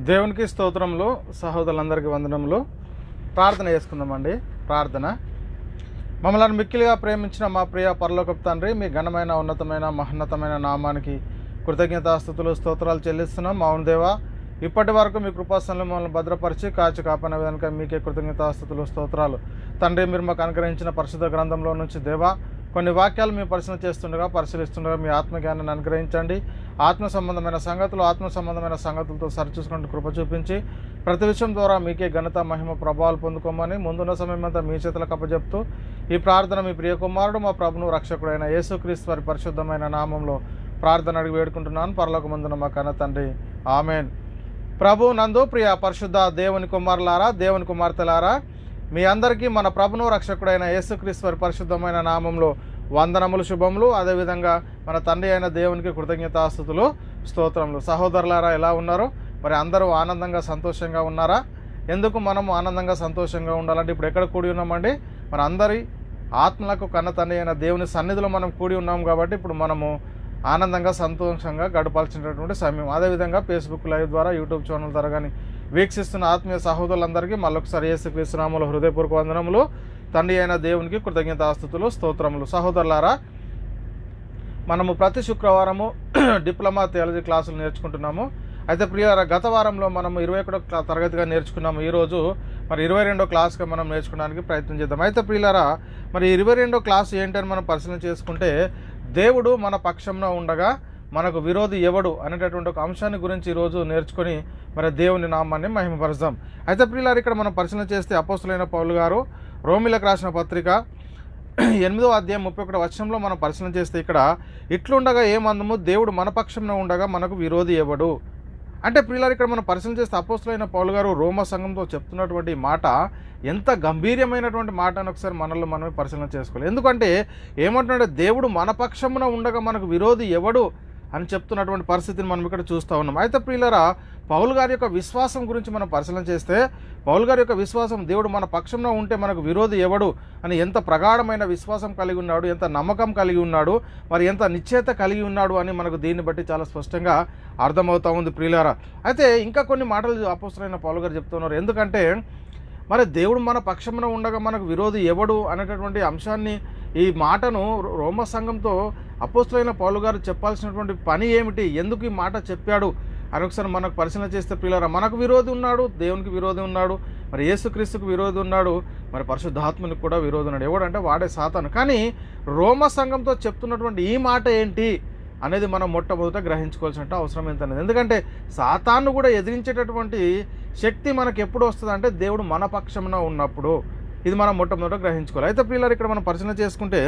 దేవునికి స్తోత్రములు. సహోదరులందరికీ వందనములు. ప్రార్థన చేసుకుందామండి. ప్రార్థన. మమ్మల్ని మిక్కిలిగా ప్రేమించిన మా ప్రియ పరలోకపు తండ్రి, మీ ఘనమైన ఉన్నతమైన మహోన్నతమైన నామానికి కృతజ్ఞతాస్తుతులు స్తోత్రాలు చెల్లిస్తున్నాం. అవును దేవా, ఇప్పటి వరకు మీ కృపాసనలు మమ్మల్ని భద్రపరిచి కాచి కాపాడిన విధానికి మీకే కృతజ్ఞతాస్తుతులు స్తోత్రాలు. తండ్రి, మీరు మాకు అనుగ్రహించిన పరిశుద్ధ గ్రంథంలో నుంచి దేవా కొన్ని వాక్యాలు మేము పరిశీలిస్తుండగా మీ ఆత్మజ్ఞానాన్ని అనుగ్రహించండి. ఆత్మ సంబంధమైన సంగతులతో సరిచూసుకుంటూ కృప చూపించి ప్రతి విషయం ద్వారా మీకే ఘనత మహిమ ప్రభావాలు పొందుకోమని ముందున్న సమయం అంతా మీ చేతులకు అప్పచెప్తూ ఈ ప్రార్థన మీ ప్రియ కుమారుడు మా ప్రభును రక్షకుడైన యేసుక్రీస్తు వారి పరిశుద్ధమైన నామంలో ప్రార్థన అడిగి వేడుకుంటున్నాను. పరలోకమందున మా కన్న తండ్రి, ఆమెన్. ప్రభు నందు ప్రియ పరిశుద్ధ దేవుని కుమారులారా, దేవుని కుమార్తెలారా, మీ అందరికీ మన ప్రభును రక్షకుడైన యేసుక్రీస్తు వారి పరిశుద్ధమైన నామంలో వందనములు, శుభములు. అదేవిధంగా మన తండ్రి అయిన దేవునికి కృతజ్ఞతాస్తుతులు, స్తోత్రములు. సహోదరులారా, ఎలా ఉన్నారు? మరి అందరూ ఆనందంగా సంతోషంగా ఉన్నారా? ఎందుకు మనం ఆనందంగా సంతోషంగా ఉండాలంటే ఇప్పుడు ఎక్కడ కూడి ఉన్నామండి? మన అందరి ఆత్మలకు కన్న తండ్రి అయిన దేవుని సన్నిధిలో మనం కూడి ఉన్నాం కాబట్టి ఇప్పుడు మనము ఆనందంగా సంతోషంగా గడపాల్సినటువంటి సమయం. అదేవిధంగా ఫేస్బుక్ లైవ్ ద్వారా, యూట్యూబ్ ఛానల్ ద్వారా కానీ వీక్షిస్తున్న ఆత్మీయ సహోదరులందరికీ మళ్ళొకసారి యేసుక్రీస్తు నామములో హృదయపూర్వక వందనములు. తండ్రి అయిన దేవునికి కృతజ్ఞతాస్తుతులు, స్తోత్రములు. సహోదరులారా, మనము ప్రతి శుక్రవారము డిప్లొమా థియాలజీ క్లాసులు నేర్చుకుంటున్నాము. అయితే ప్రియులారా, గత వారంలో మనం 21వ తరగతిగా నేర్చుకున్నాము. ఈరోజు మరి 22వ క్లాస్గా మనం నేర్చుకోవడానికి ప్రయత్నం చేద్దాం. అయితే ప్రియులారా, మరి 22వ క్లాసు ఏంటని మనం పరిశీలన చేసుకుంటే, దేవుడు మన పక్షంలో ఉండగా మనకు విరోధి ఎవడు అనేటటువంటి ఒక అంశాన్ని గురించి ఈరోజు నేర్చుకొని మరి దేవుని నామాన్ని మహిమపరుస్తాం. అయితే ప్రియులారా, ఇక్కడ మనం పరిశీలన చేస్తే అపోస్తలుడైన పౌలు గారు రోమిలకు రాసిన పత్రిక 8వ అధ్యాయం 31వ వచనంలో మనం పరిశీలన చేస్తే ఇక్కడ ఇట్లుండగా ఏమందము, దేవుడు మన పక్షంలో ఉండగా మనకు విరోధి ఎవడు అంటే ప్రియులారా, ఇక్కడ మనం పరిశీలన చేస్తే అపోస్తలుడైన పౌలు గారు రోమా సంఘంతో చెప్తున్నటువంటి మాట ఎంత గంభీరమైనటువంటి మాట అని ఒకసారి మనల్ని మనమే పరిశీలన చేసుకోవాలి. ఎందుకంటే ఏమంటున్నాడు, దేవుడు మన పక్షమున ఉండగా మనకు విరోధి ఎవడు అని చెప్తున్నటువంటి పరిస్థితిని మనం ఇక్కడ చూస్తూ ఉన్నాం. అయితే ప్రియులారా, పౌలు గారి యొక్క విశ్వాసం గురించి మనం పరిశీలన చేస్తే పౌలు గారి యొక్క విశ్వాసం, దేవుడు మన పక్షంలో ఉంటే మనకు విరోధి ఎవడు అని ఎంత ప్రగాఢమైన విశ్వాసం కలిగి ఉన్నాడు, ఎంత నమ్మకం కలిగి ఉన్నాడు, మరి ఎంత నిశ్చయత కలిగి ఉన్నాడు అని మనకు దీన్ని బట్టి చాలా స్పష్టంగా అర్థమవుతూ ఉంది ప్రియులారా. అయితే ఇంకా కొన్ని మాటలు అపోస్తలుడైన పౌలు గారు చెప్తున్నారు. ఎందుకంటే మరి దేవుడు మన పక్షమున ఉండగా మనకు విరోధి ఎవడు అనేటటువంటి అంశాన్ని, ఈ మాటను రోమ సంఘంతో అపోస్తలుడైన పౌలు గారు చెప్పాల్సినటువంటి పని ఏమిటి, ఎందుకు ఈ మాట చెప్పాడు అని ఒకసారి మనకు పరిశీలన చేస్తే ప్రియులారా, మనకు విరోధి ఉన్నాడు, దేవునికి విరోధి ఉన్నాడు, మరి యేసుక్రీస్తుకు విరోధి ఉన్నాడు, మరి పరిశుద్ధాత్మనికి కూడా విరోధి ఉన్నాడు. ఎవడంటే వాడే సాతాను. కానీ రోమ సంఘంతో చెప్తున్నటువంటి ఈ మాట ఏంటి అనేది మనం మొట్టమొదట గ్రహించుకోవాల్సిన అవసరం ఎంతనేది. ఎందుకంటే సాతాను కూడా ఎదిరించేటటువంటి శక్తి మనకు ఎప్పుడు వస్తుంది అంటే దేవుడు మన పక్షమున ఉన్నప్పుడు. ఇది మనం మొట్టమొదట గ్రహించుకోవాలి. అయితే ప్రియులారా, ఇక్కడ మనం పరిశీలన చేసుకుంటే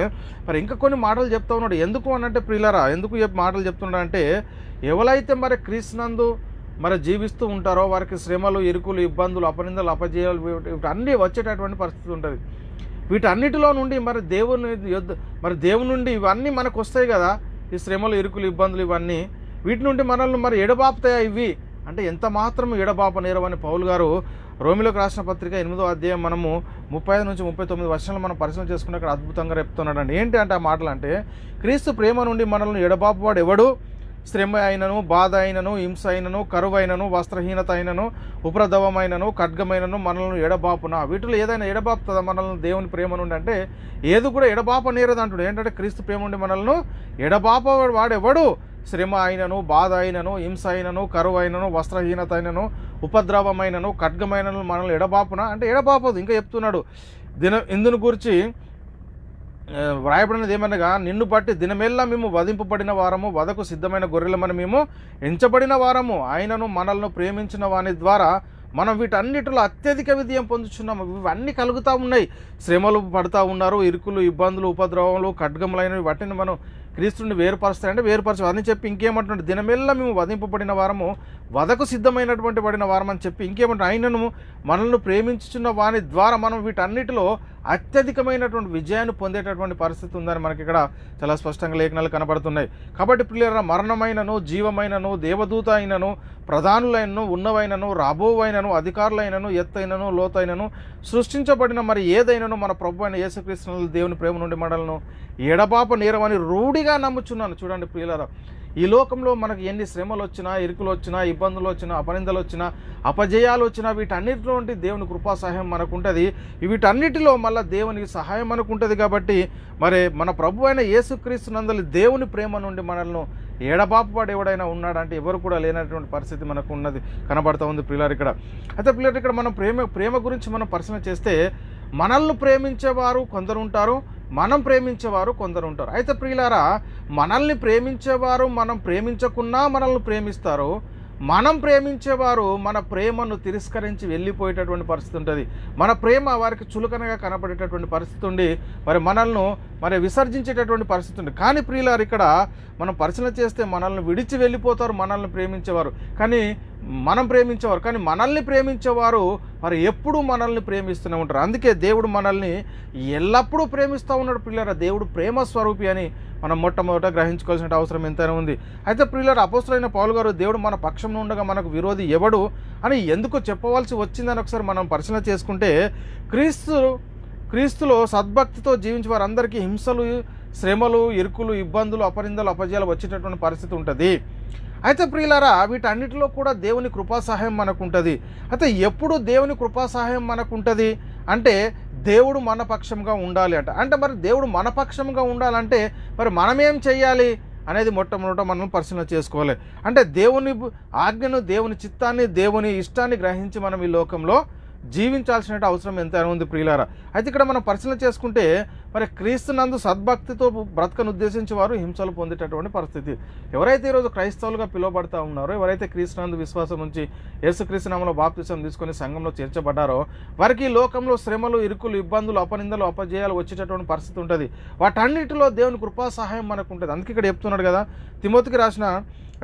మరి ఇంకా కొన్ని మాటలు చెప్తా ఉన్నాడు. ఎందుకు అనంటే ప్రియులారా, ఎందుకు మాటలు చెప్తున్నాడు అంటే, ఎవరైతే మరి క్రీస్తునందు మరి జీవిస్తూ ఉంటారో వారికి శ్రమలు, ఇరుకులు, ఇబ్బందులు, అపనిందలు, అపజయాలు వీటన్నీ వచ్చేటటువంటి పరిస్థితి ఉంటుంది. వీటన్నిటిలో నుండి మరి దేవుని నుండి ఇవన్నీ మనకు వస్తాయి కదా, ఈ శ్రమలు, ఇరుకులు, ఇబ్బందులు ఇవన్నీ. వీటి నుండి మనల్ని మరి ఎడబాపుతాయా ఇవి అంటే ఎంత మాత్రం ఎడబాప నేరవని పౌలు గారు రోమిలకు రాసిన పత్రిక 8వ అధ్యాయం మనము 35 నుంచి 39 వర్షాలు మనం పరిశీలన చేసుకుని అక్కడ అద్భుతంగా చెప్తున్నాడండి. ఏంటి అంటే ఆ మాటలు అంటే, క్రీస్తు ప్రేమ నుండి మనల్ని ఎడబాపువాడు ఎవడు? శ్రమ అయినను, బాధ అయినను, హింస అయినను, కరువైనను, వస్త్రహీనత అయినను, ఉపద్రవమైనను, ఖడ్గమైనను మనల్ని ఎడబాపున. వీటిలో ఏదైనా ఎడబాపుతుందా మనల్ని దేవుని ప్రేమ నుండి అంటే? ఏది కూడా ఎడబాప నేరదు అంటాడు. ఏంటంటే క్రీస్తు ప్రేమ నుండి మనల్ని ఎడబాప వాడెవడు? శ్రమ అయినను, బాధ అయినను, హింస అయినను, కరువు అయినను, వస్త్రహీనత అయినను, ఉపద్రవమైనను, ఖడ్గమైనను మనల్ని ఎడబాపున అంటే ఎడబాపదు. ఇంకా చెప్తున్నాడు, ఇందును గురించి వ్రాయబడినది ఏమనగా, నిన్ను బట్టి దినమెల్లా మేము వధింపబడిన వారము, వధకు సిద్ధమైన గొర్రెలమని మేము ఎంచబడిన వారము, ఆయనను మనల్ని ప్రేమించిన వాని ద్వారా మనం వీటన్నిటిలో అత్యధిక విజయం పొందుతున్నాము. ఇవన్నీ కలుగుతూ ఉన్నాయి. శ్రమలు పడుతూ ఉన్నారు, ఇరుకులు, ఇబ్బందులు, ఉపద్రవములు, ఖడ్గములైనవి, వాటిని మనం క్రీస్తుని వేరుపరుస్తాయంటే వేరుపరచు అని చెప్పి ఇంకేమంటున్నాడు, దినమెల్లా మేము వధింపబడిన వారము, వధకు సిద్ధమైనటువంటి పడిన వారం అని చెప్పి ఇంకేమంటారు, ఆయనను మనల్ని ప్రేమించుచున్న వాని ద్వారా మనం వీటన్నిటిలో అత్యధికమైనటువంటి విజయాన్ని పొందేటటువంటి పరిస్థితి ఉందని మనకి ఇక్కడ చాలా స్పష్టంగా లేఖనాలు కనబడుతున్నాయి. కాబట్టి ప్రియులారా, మరణమైనను, జీవమైనను, దేవదూత అయినను, ప్రధానులైనను, ఉన్నవైనను, రాబోవైనను, అధికారులైనను, ఎత్తైనను, లోతైనను, సృష్టించబడిన మరి ఏదైనాను మన ప్రభు అయిన యేసుక్రీస్తు దేవుని ప్రేమ నుండి మనల్ని ఎడబాప నేరమని రూఢిగా నమ్ముచున్నాను. చూడండి ప్రియులారా, ఈ లోకంలో మనకు ఎన్ని శ్రమలు వచ్చినా, ఇరుకులు వచ్చినా, ఇబ్బందులు వచ్చినా, అపనిందలు వచ్చినా, అపజయాలు వచ్చినా, వీటన్నిటిలో దేవుని కృపా సహాయం మనకు ఉంటుంది. వీటన్నిటిలో మళ్ళీ దేవునికి సహాయం మనకు ఉంటుంది. కాబట్టి మరి మన ప్రభు అయిన యేసుక్రీస్తు నందలి దేవుని ప్రేమ నుండి మనల్ని ఏడబాపువాడు ఎవడైనా ఉన్నాడంటే ఎవరు కూడా లేనటువంటి పరిస్థితి మనకు ఉన్నది కనబడుతూ ఉంది ప్రియులారు ఇక్కడ. అయితే ప్రియులారు ఇక్కడ మనం ప్రేమ గురించి మనం పరిశీలన చేస్తే మనల్ని ప్రేమించేవారు కొందరు ఉంటారు, మనం ప్రేమించేవారు కొందరు ఉంటారు. అయితే ప్రియులారా, మనల్ని ప్రేమించేవారు మనం ప్రేమించకున్నా మనల్ని ప్రేమిస్తారు, మనం ప్రేమించేవారు మన ప్రేమను తిరస్కరించి వెళ్ళిపోయేటటువంటి పరిస్థితి ఉంటుంది. మన ప్రేమ వారికి చులకనగా కనపడేటటువంటి పరిస్థితి ఉండి మనల్ని విసర్జించేటటువంటి పరిస్థితి ఉంది. కానీ ప్రియులారు ఇక్కడ మనం పరిశీలన చేస్తే మనల్ని విడిచి వెళ్ళిపోతారు మనల్ని ప్రేమించేవారు, కానీ మనల్ని ప్రేమించేవారు మరి ఎప్పుడూ మనల్ని ప్రేమిస్తూనే ఉంటారు. అందుకే దేవుడు మనల్ని ఎల్లప్పుడూ ప్రేమిస్తూ ఉన్నాడు ప్రియులారా. దేవుడు ప్రేమ స్వరూపి అని మనం మొట్టమొదట గ్రహించుకోవాల్సిన అవసరం ఎంతైనా ఉంది. అయితే ప్రియులారా, అపోస్తలుడైన పౌలు గారు దేవుడు మన పక్షంలో ఉండగా మనకు విరోధి ఎవడు అని ఎందుకు చెప్పవలసి వచ్చిందని ఒకసారి మనం పరిశీలన చేసుకుంటే, క్రీస్తులో సద్భక్తితో జీవించే వారందరికీ హింసలు, శ్రమలు, ఇరుకులు, ఇబ్బందులు, అపనిందలు, అపజయాలు వచ్చేటటువంటి పరిస్థితి ఉంటుంది. అయితే ప్రియులారా, వీటన్నిటిలో కూడా దేవుని కృపా సహాయం మనకు ఉంటుంది. అయితే ఎప్పుడు దేవుని కృపా సహాయం మనకు ఉంటుంది అంటే దేవుడు మన పక్షంగా ఉండాలి అంటే మరి దేవుడు మన పక్షంగా ఉండాలంటే మరి మనమేం చెయ్యాలి అనేది మొట్టమొదట మనం పరిశీలన చేసుకోవాలి. అంటే దేవుని ఆజ్ఞను, దేవుని చిత్తాన్ని, దేవుని ఇష్టాన్ని గ్రహించి మనం ఈ లోకంలో జీవించాల్సిన అవసరం ఎంతైనా ఉంది ప్రియులారా. అయితే ఇక్కడ మనం పరిశీలన చేసుకుంటే మరి క్రీస్తునందు సద్భక్తితో బ్రతకను ఉద్దేశించి వారు హింసలు పొందేటటువంటి పరిస్థితి. ఎవరైతే ఈరోజు క్రైస్తవులుగా పిలువబడతా ఉన్నారో, ఎవరైతే క్రీస్తునందు విశ్వాసం ఉంచి యేసుక్రీస్తు నామములో బాప్తిసం తీసుకొని సంఘంలో చేర్చబడ్డారో వారికి ఈ లోకంలో శ్రమలు, ఇరుకులు, ఇబ్బందులు, అపనిందలు, అపజయాలు వచ్చేటటువంటి పరిస్థితి ఉంటుంది. వాటన్నిటిలో దేవుని కృపా సహాయం మనకు ఉంటుంది. అందుకే ఇక్కడ చెప్తున్నాడు కదా, తిమోతికి రాసిన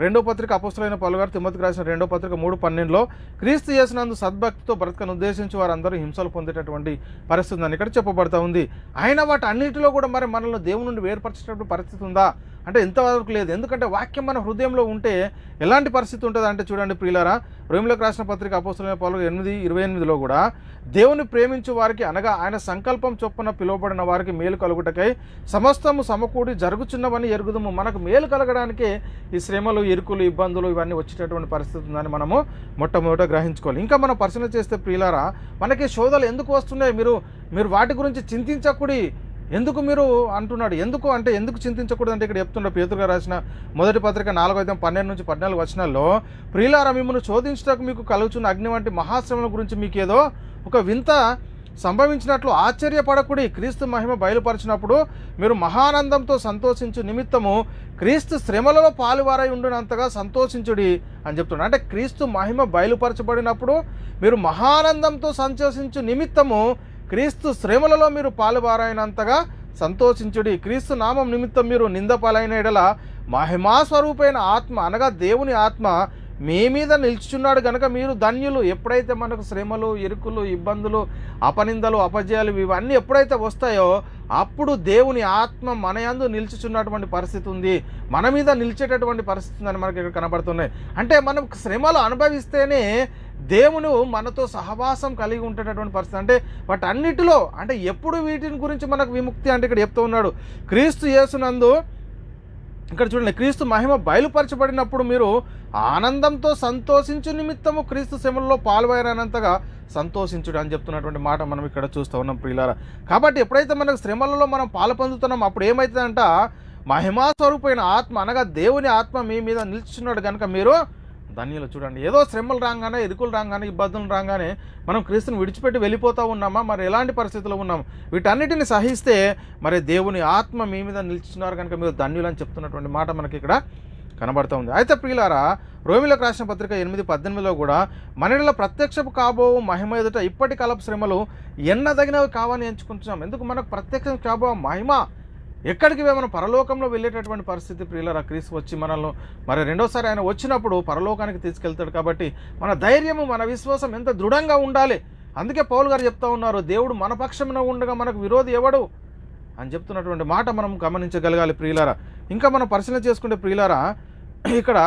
2వ పత్రిక, అపోస్తలుడైన పౌలు గారు తిమోతికి రాసిన 2వ పత్రిక 3:12లో క్రీస్తు యేసునందు సద్భక్తితో బ్రతకను ఉద్దేశించి వారందరూ హింసలు పొందేటటువంటి పరిస్థితి అని ఇక్కడ చెప్పబడతా ఉంది. ఆయన వాటి అన్నిటిలో కూడా మరి మనల్ని దేవుని నుండి వేరుపరిచేటటువంటి పరిస్థితి ఉందా అంటే ఎంతవరకు లేదు. ఎందుకంటే వాక్యం మన హృదయంలో ఉంటే ఎలాంటి పరిస్థితి ఉంటుంది అంటే చూడండి ప్రియులారా, రోమీయులకు రాసిన పత్రిక అపోస్తలుడైన పౌలు 8:28లో కూడా దేవుని ప్రేమించు వారికి అనగా ఆయన సంకల్పం చొప్పున పిలువబడిన వారికి మేలు కలుగుటకై సమస్తము సమకూడి జరుగుచున్నవని ఎరుగుదము. మనకు మేలు కలగడానికే ఈ శ్రమలు, ఇరుకులు, ఇబ్బందులు ఇవన్నీ వచ్చేటటువంటి పరిస్థితి ఉందని మనము మొట్టమొదట గ్రహించుకోవాలి. ఇంకా మనం పరిశీలన చేస్తే ప్రియులారా, మనకి శోధలు ఎందుకు వస్తున్నాయి, మీరు వాటి గురించి చింతించకూడి ఎందుకు మీరు అంటున్నాడు. ఎందుకు చింతించకూడదు అంటే ఇక్కడ చెప్తున్న పేతురు గారు రాసిన మొదటి పత్రిక 4:12-14 వచనాల్లో, ప్రియులారా, మిమ్మల్ని శోధించడానికి మీకు కలుగుచున్న అగ్ని వంటి మహాశ్రమల గురించి మీకేదో ఒక వింత సంభవించినట్లు ఆశ్చర్యపడకుడి. క్రీస్తు మహిమ బయలుపరిచినప్పుడు మీరు మహానందంతో సంతోషించు నిమిత్తము క్రీస్తు శ్రమలలో పాలువారై ఉండినంతగా సంతోషించుడి అని చెప్తున్నాడు. అంటే క్రీస్తు మహిమ బయలుపరచబడినప్పుడు మీరు మహానందంతో సంతోషించు నిమిత్తము క్రీస్తు శ్రమలలో మీరు పాలువారైనంతగా సంతోషించుడి. క్రీస్తు నామం నిమిత్తం మీరు నిందపాలైన ఎడల మహిమాస్వరూపైన ఆత్మ అనగా దేవుని ఆత్మ మీ మీద నిల్చుచున్నాడు కనుక మీరు ధన్యులు. ఎప్పుడైతే మనకు శ్రమలు, ఇరుకులు, ఇబ్బందులు, అపనిందలు, అపజయాలు ఇవన్నీ ఎప్పుడైతే వస్తాయో అప్పుడు దేవుని ఆత్మ మన యందు నిల్చుచున్నటువంటి పరిస్థితి ఉంది, మన మీద నిలిచేటటువంటి పరిస్థితి ఉందని మనకి ఇక్కడ కనబడుతున్నాయి. అంటే మనం శ్రమలు అనుభవిస్తేనే దేవుడు మనతో సహవాసం కలిగి ఉండేటటువంటి పరిస్థితి. అంటే వాటన్నిటిలో అంటే ఎప్పుడు వీటిని గురించి మనకు విముక్తి అంటే ఇక్కడ చెప్తూ ఉన్నాడు, క్రీస్తు యేసునందు ఇక్కడ చూడండి, క్రీస్తు మహిమ బయలుపరచబడినప్పుడు మీరు ఆనందంతో సంతోషించు నిమిత్తము క్రీస్తు శ్రమలలో పాల్గొననంతగా సంతోషించుడు అని చెప్తున్నటువంటి మాట మనం ఇక్కడ చూస్తూ ఉన్నాం ప్రియులారా. కాబట్టి ఎప్పుడైతే మనకు శ్రమలలో మనం పాలు పొందుతున్నాం అప్పుడు ఏమవుతుందంట, మహిమాస్వరూపమైన ఆత్మ అనగా దేవుని ఆత్మ మీ మీద నిల్చున్నాడు కనుక మీరు ధన్యులు. చూడండి, ఏదో శ్రమలు రాగానే, ఇరుకులు రాగానే, ఇబ్బందులు రాగానే మనం క్రీస్తుని విడిచిపెట్టి వెళ్ళిపోతూ ఉన్నామా, మరి ఎలాంటి పరిస్థితుల్లో ఉన్నాం, వీటన్నిటిని సహిస్తే మరి దేవుని ఆత్మ మీ మీద నిల్చున్నారు కనుక మీరు ధన్యులు అని చెప్తున్నటువంటి మాట మనకి ఇక్కడ కనబడుతూ ఉంది. అయితే ప్రియులారా, రోమీయులకు రాసిన పత్రిక 8:18లో కూడా మనలో ప్రత్యక్షపు కాబో మహిమ ఎదుట ఇప్పటి కాలపు శ్రమలు ఎన్నదగినవి కావని ఎంచుకుంటున్నాం. ఎందుకు మనకు ప్రత్యక్షం కాబో మహిమ ఎక్కడికి మనం పరలోకంలో వెళ్ళేటటువంటి పరిస్థితి ప్రియులారా. క్రీస్తు వచ్చి మనల్ని మరి రెండోసారి ఆయన వచ్చినప్పుడు పరలోకానికి తీసుకెళ్తాడు. కాబట్టి మన ధైర్యము, మన విశ్వాసం ఎంత దృఢంగా ఉండాలి. అందుకే పౌలు గారు చెప్తా ఉన్నారు, దేవుడు మన పక్షంలో ఉండగా మనకు విరోధి ఎవడు అని చెప్తున్నటువంటి మాట మనం గమనించగలగాలి ప్రియులారా. ఇంకా మనం పరిశీలన చేసుకుంటే ప్రియులారా, ఇక్కడ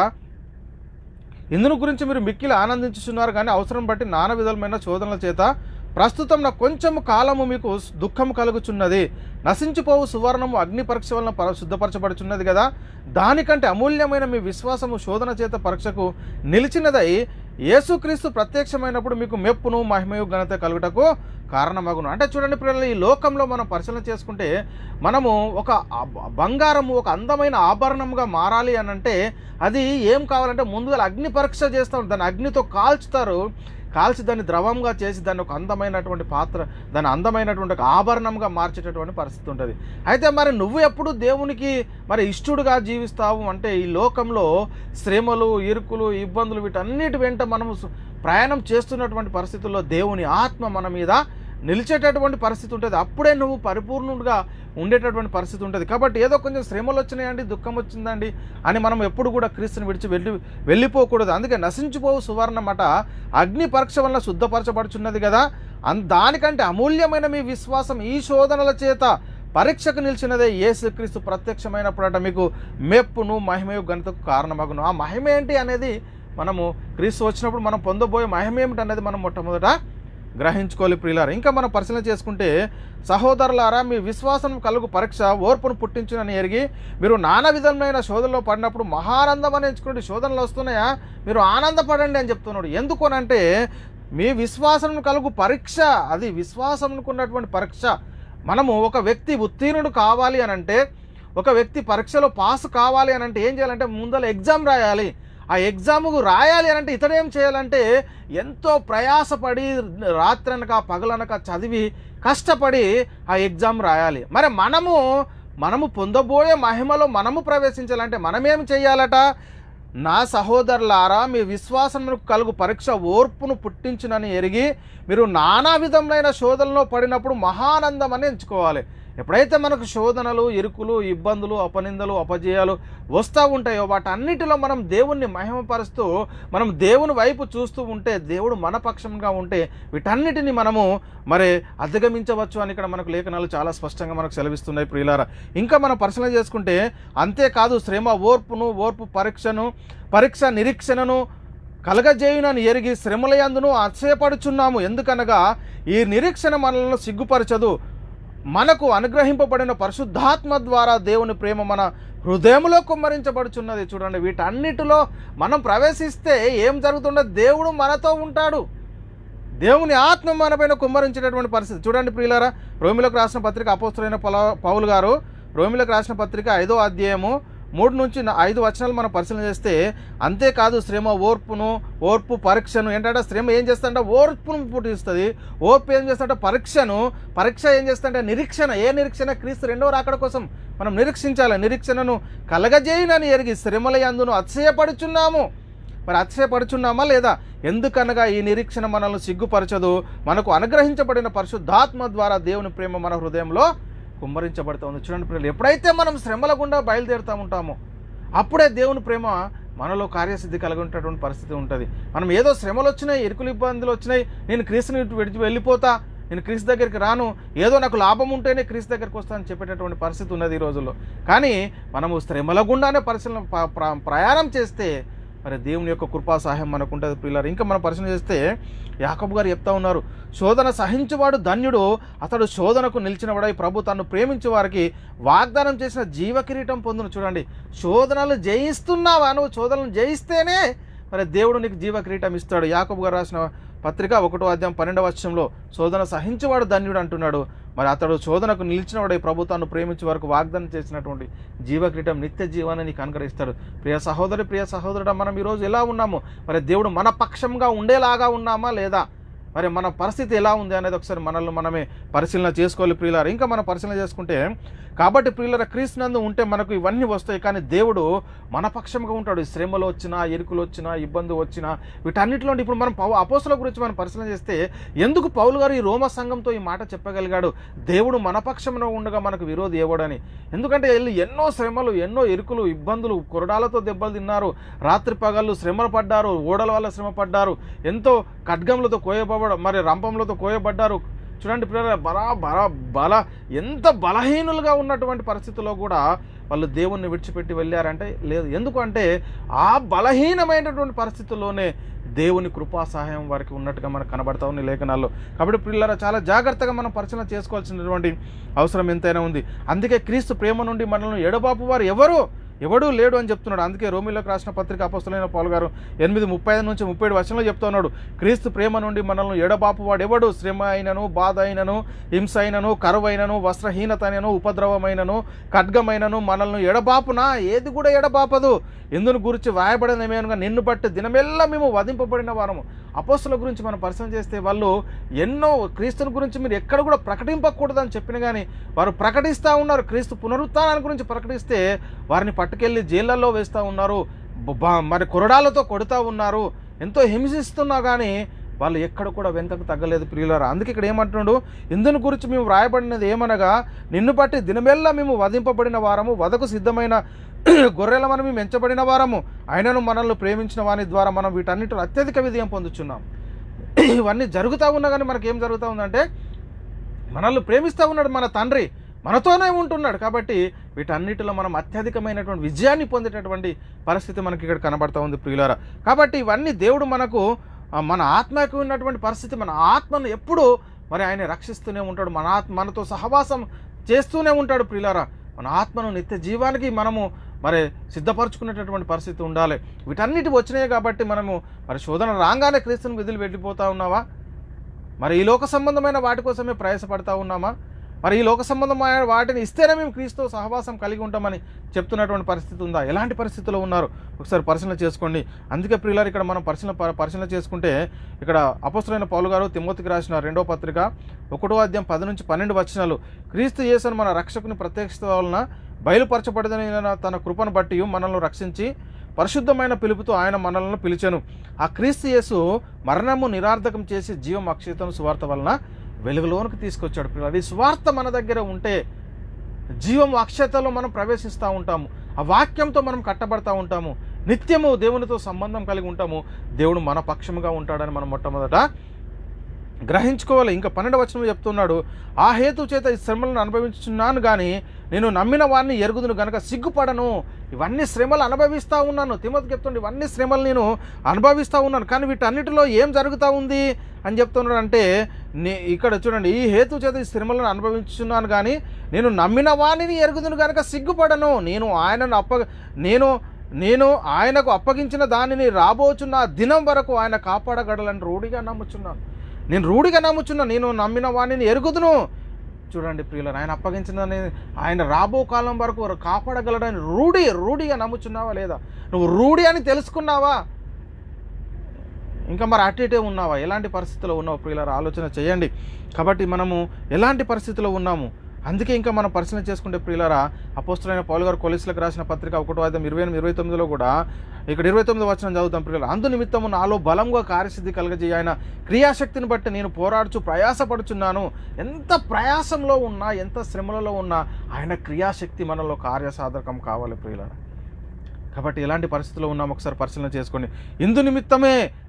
ఇందును గురించి మీరు మిక్కిలి ఆనందించుతున్నారు కానీ అవసరం బట్టి నానా విధమైన శోధనల చేత ప్రస్తుతం నా కొంచెము కాలము మీకు దుఃఖము కలుగుచున్నది. నశించిపోవు సువర్ణము అగ్ని పరీక్ష వలన శుద్ధపరచబడుచున్నది కదా. దానికంటే అమూల్యమైన మీ విశ్వాసము శోధన చేత పరీక్షకు నిలిచినదై యేసుక్రీస్తు ప్రత్యక్షమైనప్పుడు మీకు మెప్పును మహిమయు ఘనత కలుగుటకు కారణమగును. అంటే చూడండి పిల్లలు, ఈ లోకంలో మనం పరిశీలన చేసుకుంటే మనము ఒక బంగారము ఒక అందమైన ఆభరణంగా మారాలి అని అంటే అది ఏం కావాలంటే ముందుగా అగ్ని పరీక్ష చేస్తాం. దాన్ని అగ్నితో కాల్చి దాన్ని ద్రవంగా చేసి దాన్ని ఒక అందమైనటువంటి పాత్ర, దాన్ని అందమైనటువంటి ఒక ఆభరణంగా మార్చేటటువంటి పరిస్థితి ఉంటుంది. అయితే మరి నువ్వు ఎప్పుడు దేవునికి మరి ఇష్టడుగా జీవిస్తావు అంటే ఈ లోకంలో శ్రమలు, ఇరుకులు, ఇబ్బందులు వీటన్నిటి వెంట మనము ప్రయాణం చేస్తున్నటువంటి పరిస్థితుల్లో దేవుని ఆత్మ మన మీద నిలిచేటటువంటి పరిస్థితి ఉంటుంది. అప్పుడే నువ్వు పరిపూర్ణుడిగా ఉండేటటువంటి పరిస్థితి ఉంటుంది. కాబట్టి ఏదో కొంచెం శ్రమలు వచ్చినాయండి, దుఃఖం వచ్చిందండి అని మనం ఎప్పుడు కూడా క్రీస్తుని విడిచి వెళ్ళిపోకూడదు. అందుకే నశించిపోవు సువర్ణమట అగ్ని పరీక్ష వల్ల శుద్ధపరచబడుచున్నది కదా. దానికంటే అమూల్యమైన మీ విశ్వాసం ఈ శోధనల చేత పరీక్షకు నిలిచినదే యేసుక్రీస్తు ప్రత్యక్షమైనప్పుడట మీకు మెప్పును మహిమయు ఘనతకు కారణమగును. ఆ మహిమ ఏంటి అనేది మనము క్రీస్తు వచ్చినప్పుడు మనం పొందబోయే మహిమ ఏమిటి అనేది మనం మొట్టమొదట గ్రహించుకోవాలి ప్రియులారా. ఇంకా మనం పరిశీలన చేసుకుంటే, సహోదరులారా మీ విశ్వాసం కలుగు పరీక్ష ఓర్పును పుట్టించునని ఎరిగి మీరు నానా విధమైన శోధనలో పడినప్పుడు మహానందం అని ఎంచుకోండి. శోధనలు వస్తున్నాయా, మీరు ఆనందపడండి అని చెప్తున్నాడు. ఎందుకనంటే మీ విశ్వాసం కలుగు పరీక్ష, అది విశ్వాసంకున్నటువంటి పరీక్ష. మనము ఒక వ్యక్తి ఉత్తీర్ణుడు కావాలి అని అంటే, ఒక వ్యక్తి పరీక్షలో పాస్ కావాలి అని అంటే ఏం చేయాలంటే ముందర ఎగ్జామ్ రాయాలి. ఆ ఎగ్జాముకు రాయాలి అని అంటే ఇతడేం చేయాలంటే ఎంతో ప్రయాసపడి రాత్రనక పగలనక చదివి కష్టపడి ఆ ఎగ్జామ్ రాయాలి. మరి మనము పొందబోయే మహిమలో మనము ప్రవేశించాలంటే మనమేం చేయాలట? నా సహోదరులారా మీ విశ్వాసమునకు కలుగు పరీక్ష ఓర్పును పుట్టించునని ఎరిగి మీరు నానా విధములైన శోధనలో పడినప్పుడు మహానందం అని ఎంచుకోవాలి. ఎప్పుడైతే మనకు శోధనలు, ఇరుకులు, ఇబ్బందులు, అపనిందలు, అపజయాలు వస్తూ ఉంటాయో వాటన్నిటిలో మనం దేవుణ్ణి మహిమపరుస్తూ మనం దేవుని వైపు చూస్తూ ఉంటే, దేవుడు మన పక్షంగా ఉంటే వీటన్నిటిని మనము మరి అధిగమించవచ్చు అని ఇక్కడ మనకు లేఖనాలు చాలా స్పష్టంగా మనకు సెలవిస్తున్నాయి ప్రియులారా. ఇంకా మనం పరిశీలన చేసుకుంటే అంతేకాదు శ్రమ ఓర్పు పరీక్ష నిరీక్షణను కలగజేయునని ఎరిగి శ్రమలయందును అతిశయపడుచున్నాము. ఎందుకనగా ఈ నిరీక్షణ మనలను సిగ్గుపరచదు. మనకు అనుగ్రహింపబడిన పరిశుద్ధాత్మ ద్వారా దేవుని ప్రేమ మన హృదయంలో కుమ్మరించబడుచున్నది. చూడండి, వీటన్నిటిలో మనం ప్రవేశిస్తే ఏం జరుగుతుందో దేవుడు మనతో ఉంటాడు. దేవుని ఆత్మ మనపైన కుమ్మరించేటటువంటి పరిస్థితి. చూడండి ప్రియులారా, రోమిలకు రాసిన పత్రిక అపోస్తలుడైన పౌలు గారు రోమిలకు రాసిన పత్రిక 5వ అధ్యాయము 3 నుంచి 5 వచనాలు మనం పరిశీలన చేస్తే, అంతేకాదు శ్రమ ఓర్పు పరీక్షను ఏంటంటే శ్రమ ఏం చేస్తుంటే ఓర్పును పుట్టిస్తుంది, ఓర్పు ఏం చేస్తుంటే పరీక్ష ఏం చేస్తుంటే నిరీక్షణ. ఏ నిరీక్షణ? క్రీస్తు రెండవ రాకడ కోసం మనం నిరీక్షించాలి. నిరీక్షణను కలగజేయునని ఎరిగి శ్రమల యందును అతిశయపడుచున్నాము. మరి అతిశయపడుచున్నామా లేదా? ఎందుకనగా ఈ నిరీక్షణ మనల్ని సిగ్గుపరచదు. మనకు అనుగ్రహించబడిన పరిశుద్ధాత్మ ద్వారా దేవుని ప్రేమ మన హృదయంలో కుమ్మరించబడుతుంది. చూడండి పిల్లలు, ఎప్పుడైతే మనం శ్రమల గుండా బయలుదేరుతూ ఉంటామో అప్పుడే దేవుని ప్రేమ మనలో కార్యసిద్ధి కలిగినటువంటి పరిస్థితి ఉంటుంది. మనం ఏదో శ్రమలు వచ్చినాయి, ఇరుకులు ఇబ్బందులు వచ్చినాయి, నేను క్రీస్తుని విడిచి వెళ్ళిపోతా, నేను క్రీస్తు దగ్గరికి రాను, ఏదో నాకు లాభం ఉంటేనే క్రీస్తు దగ్గరికి వస్తానని చెప్పేటటువంటి పరిస్థితి ఉన్నది ఈ రోజుల్లో. కానీ మనము శ్రమల గుండానే ప్రయాణం చేస్తే మరి దేవుని యొక్క కృపా సహాయం మనకు ఉంటుంది పిల్లలు. ఇంకా మనం పరిశీలన చేస్తే యాకోబు గారు చెప్తా ఉన్నారు, శోధన సహించువాడు ధన్యుడు, అతడు శోధనకు నిలిచినవాడై ప్రభు తను ప్రేమించే వారికి వాగ్దానం చేసిన జీవ కిరీటం పొందును. చూడండి, శోధనలు జయిస్తున్నావా? నువ్వు శోధనలు జయిస్తేనే మరి దేవుడు నీకు జీవ కిరీటం ఇస్తాడు. యాకోబు గారు రాసిన పత్రిక 1వ అధ్యాయం 12వ వచనంలో శోధన సహించేవాడు ధన్యుడు అంటున్నాడు. మరి అతడు శోధనకు నిలిచినవాడై ప్రభు తాను ప్రేమించే వరకు వాగ్దానం చేసినటువంటి జీవ కిరీటం నిత్య జీవాన్ని నీకు అనుగ్రహిస్తాడు. ప్రియ సహోదరుడా, మనం ఈరోజు ఎలా ఉన్నాము? మరి దేవుడు మన పక్షంగా ఉండేలాగా ఉన్నామా లేదా? మరి మన పరిస్థితి ఎలా ఉంది అనేది ఒకసారి మనల్ని మనమే పరిశీలన చేసుకోవాలి ప్రియులారా. ఇంకా మనం పరిశీలన చేసుకుంటే, కాబట్టి ప్రియులారా క్రీస్తునందు ఉంటే మనకు ఇవన్నీ వస్తాయి, కానీ దేవుడు మన పక్షంగా ఉంటాడు. శ్రమలు వచ్చినా, ఇరుకులు వచ్చినా, ఇబ్బంది వచ్చినా వీటన్నిటిలో ఇప్పుడు మనం అపోస్తలుల గురించి మనం పరిశీలన చేస్తే ఎందుకు పౌలు గారు ఈ రోమ సంఘంతో ఈ మాట చెప్పగలిగాడు? దేవుడు మన పక్షంలో ఉండగా మనకు విరోధి ఎవడని. ఎందుకంటే వీళ్ళు ఎన్నో శ్రమలు, ఎన్నో ఇరుకులు, ఇబ్బందులు, కొరడాలతో దెబ్బలు తిన్నారు, రాత్రి పగళ్ళు శ్రమలు పడ్డారు, ఓడల వల్ల శ్రమ పడ్డారు, ఎంతో ఖడ్గములతో మరి రంపంలతో కోయబడ్డారు. చూడండి పిల్లలు, ఎంత బలహీనులుగా ఉన్నటువంటి పరిస్థితుల్లో కూడా వాళ్ళు దేవుణ్ణి విడిచిపెట్టి వెళ్ళారంటే లేదు. ఎందుకంటే ఆ బలహీనమైనటువంటి పరిస్థితుల్లోనే దేవుని కృపా సహాయం వారికి ఉన్నట్టుగా మనకు కనబడతా ఉంది లేఖనాల్లో. కాబట్టి పిల్లల చాలా జాగ్రత్తగా మనం పరిశీలన చేసుకోవాల్సినటువంటి అవసరం ఎంతైనా ఉంది. అందుకే క్రీస్తు ప్రేమ నుండి మనల్ని ఎడబాపు వారు ఎవడూ లేడు అని చెప్తున్నాడు. అందుకే రోమిలోకి రాసిన పత్రిక అపోస్తలుడైన పౌలు గారు 8:35 నుంచి 37 వచనంలో చెప్తున్నాడు, క్రీస్తు ప్రేమ నుండి మనల్ని ఎడబాపు వాడు ఎవడు? శ్రమ అయినను, బాధ అయినను, హింస అయినను, కరువైనను, వస్త్రహీనత అయినను, ఉపద్రవమైనను, ఖడ్గమైనను మనల్ని ఎడబాపునా? ఏది కూడా ఎడబాపదు. ఎందును గురించి వ్రాయబడినమేనుగా నిన్ను బట్టి దినమెల్లా మేము వధింపబడిన వారము. అపోస్తలుల గురించి మనం పరిశీలన చేస్తే వాళ్ళు ఎన్నో క్రీస్తుని గురించి మీరు ఎక్కడ కూడా ప్రకటింపకూడదని చెప్పిన కానీ వారు ప్రకటిస్తూ ఉన్నారు. క్రీస్తు పునరుత్థానాన్ని గురించి ప్రకటిస్తే వారిని పట్టుకెళ్ళి జైళ్ళల్లో వేస్తూ ఉన్నారు, మరి కొరడాలతో కొడుతూ ఉన్నారు, ఎంతో హింసిస్తున్నా కానీ వాళ్ళు ఎక్కడ కూడా వెనుకకు తగ్గలేదు ప్రియులారా. అందుకే ఇక్కడ ఏమంటున్నాడు, ఇందుని గురించి మేము వ్రాయబడినది ఏమనగా నిన్ను బట్టి దినమెల్లా మేము వధింపబడిన వారము, వధకు సిద్ధమైన గొర్రెల మనం మేము ఎంచబడిన వారము, ఆయనను మనల్ని ప్రేమించిన వాని ద్వారా మనం వీటన్నిటిలో అత్యధిక విజయం పొందుచున్నాం. ఇవన్నీ జరుగుతూ ఉన్నా కానీ మనకేం జరుగుతూ ఉందంటే మనల్ని ప్రేమిస్తూ ఉన్నాడు మన తండ్రి, మనతోనే ఉంటున్నాడు. కాబట్టి వీటన్నిటిలో మనం అత్యధికమైనటువంటి విజయాన్ని పొందేటటువంటి పరిస్థితి మనకి ఇక్కడ కనబడతా ఉంది ప్రియులారా. కాబట్టి ఇవన్నీ దేవుడు మనకు మన ఆత్మకు ఉన్నటువంటి పరిస్థితి, మన ఆత్మను ఎప్పుడు మరి ఆయన రక్షిస్తూనే ఉంటాడు, మనతో సహవాసం చేస్తూనే ఉంటాడు ప్రియులారా. మన ఆత్మను నిత్య జీవానికి మనము మరి సిద్ధపరచుకునేటటువంటి పరిస్థితి ఉండాలి. వీటన్నిటి వచ్చినాయి కాబట్టి మనము మరి శోధన రాగానే క్రీస్తుని విధులు వెళ్ళిపోతూ ఉన్నావా? మరి ఈ లోక సంబంధమైన వాటి కోసమే ప్రయాసపడతా ఉన్నామా? మరి ఈ లోక సంబంధమైన వాటిని ఇస్తేనే మేము క్రీస్తుతో సహవాసం కలిగి ఉంటామని చెప్తున్నటువంటి పరిస్థితి ఉందా? ఎలాంటి పరిస్థితిలో ఉన్నారు ఒకసారి పరిశీలన చేసుకోండి. అందుకే ప్రియులారు ఇక్కడ మనం పరిశీలన చేసుకుంటే ఇక్కడ అపోస్తలుడైన పౌలు గారు తిమోతికి రాసిన 2వ పత్రిక 1వ అధ్యాయం 10 నుంచి 12 వచనాలు, క్రీస్తు యేసును మన రక్షకుని ప్రత్యక్షత వలన బయలుపరచబడిన తన కృపను బట్టి మనల్ని రక్షించి పరిశుద్ధమైన పిలుపుతో ఆయన మనల్ని పిలిచెను. ఆ క్రీస్తు యేసు మరణము నిరార్థకం చేసి జీవం అక్షయతను సువార్త వలన వెలుగులోనికి తీసుకొచ్చాడు పిల్లలు. ఈ సువార్త మన దగ్గర ఉంటే జీవం అక్షయతలో మనం ప్రవేశిస్తూ ఉంటాము, ఆ వాక్యంతో మనం కట్టబడతా ఉంటాము, నిత్యము దేవునితో సంబంధం కలిగి ఉంటాము, దేవుడు మన పక్షముగా ఉంటాడని మనం మొట్టమొదట గ్రహించుకోవాలి. ఇంకా 12వ వచనంలో చెప్తున్నాడు, ఆ హేతు చేత ఈ శ్రమలను అనుభవించున్నాను కానీ నేను నమ్మిన వారిని ఎరుగుదును గనక సిగ్గుపడను. ఇవన్నీ శ్రమలు అనుభవిస్తూ ఉన్నాను, తిమోతికి చెప్తుండే ఇవన్నీ శ్రమలు నేను అనుభవిస్తూ ఉన్నాను, కానీ వీటన్నిటిలో ఏం జరుగుతూ ఉంది అని చెప్తున్నాడు అంటే ఇక్కడ చూడండి, ఈ హేతు చేత ఈ శ్రమలను అనుభవించున్నాను కానీ నేను నమ్మిన వారిని ఎరుగుదును గనక సిగ్గుపడను. నేను ఆయనకు అప్పగించిన దానిని రాబోచున్న దినం వరకు ఆయన కాపాడగలలని రూఢిగా నమ్ముచున్నాను. నేను నమ్మిన వాణిని ఎరుగుదును. చూడండి ప్రియులారా, ఆయన అప్పగించిందని ఆయన రాబో కాలం వరకు కాపాడగలడని రూఢిగా నమ్ముచున్నావా లేదా? నువ్వు రూఢి అని తెలుసుకున్నావా? ఇంకా మరి అటు ఇటే ఉన్నావా? ఎలాంటి పరిస్థితిలో ఉన్నావు ప్రియులారా? ఆలోచన చేయండి. కాబట్టి మనము ఎలాంటి పరిస్థితిలో ఉన్నాము? అందుకే ఇంకా మనం పరిశీలన చేసుకుంటే ప్రియులారా, అపోస్తలుడైన పౌలు గారు కొలస్సీలకు రాసిన పత్రిక 1వ అధ్యాయం 28-29లో కూడా ఇక్కడ 29వ వచనం చదువుతాం ప్రియులారా, అందు నిమిత్తము నాలో బలంగా కార్యసిద్ధి కలగజేయ ఆయన క్రియాశక్తిని బట్టి నేను పోరాడుచు ప్రయాసపడుచున్నాను. ఎంత ప్రయాసంలో ఉన్నా, ఎంత శ్రమలలో ఉన్నా ఆయన క్రియాశక్తి మనలో కార్యసాధకం కావాలి ప్రియులారా. కాబట్టి ఎలాంటి పరిస్థితుల్లో ఉన్నాము ఒకసారి పరిశీలన చేసుకోండి.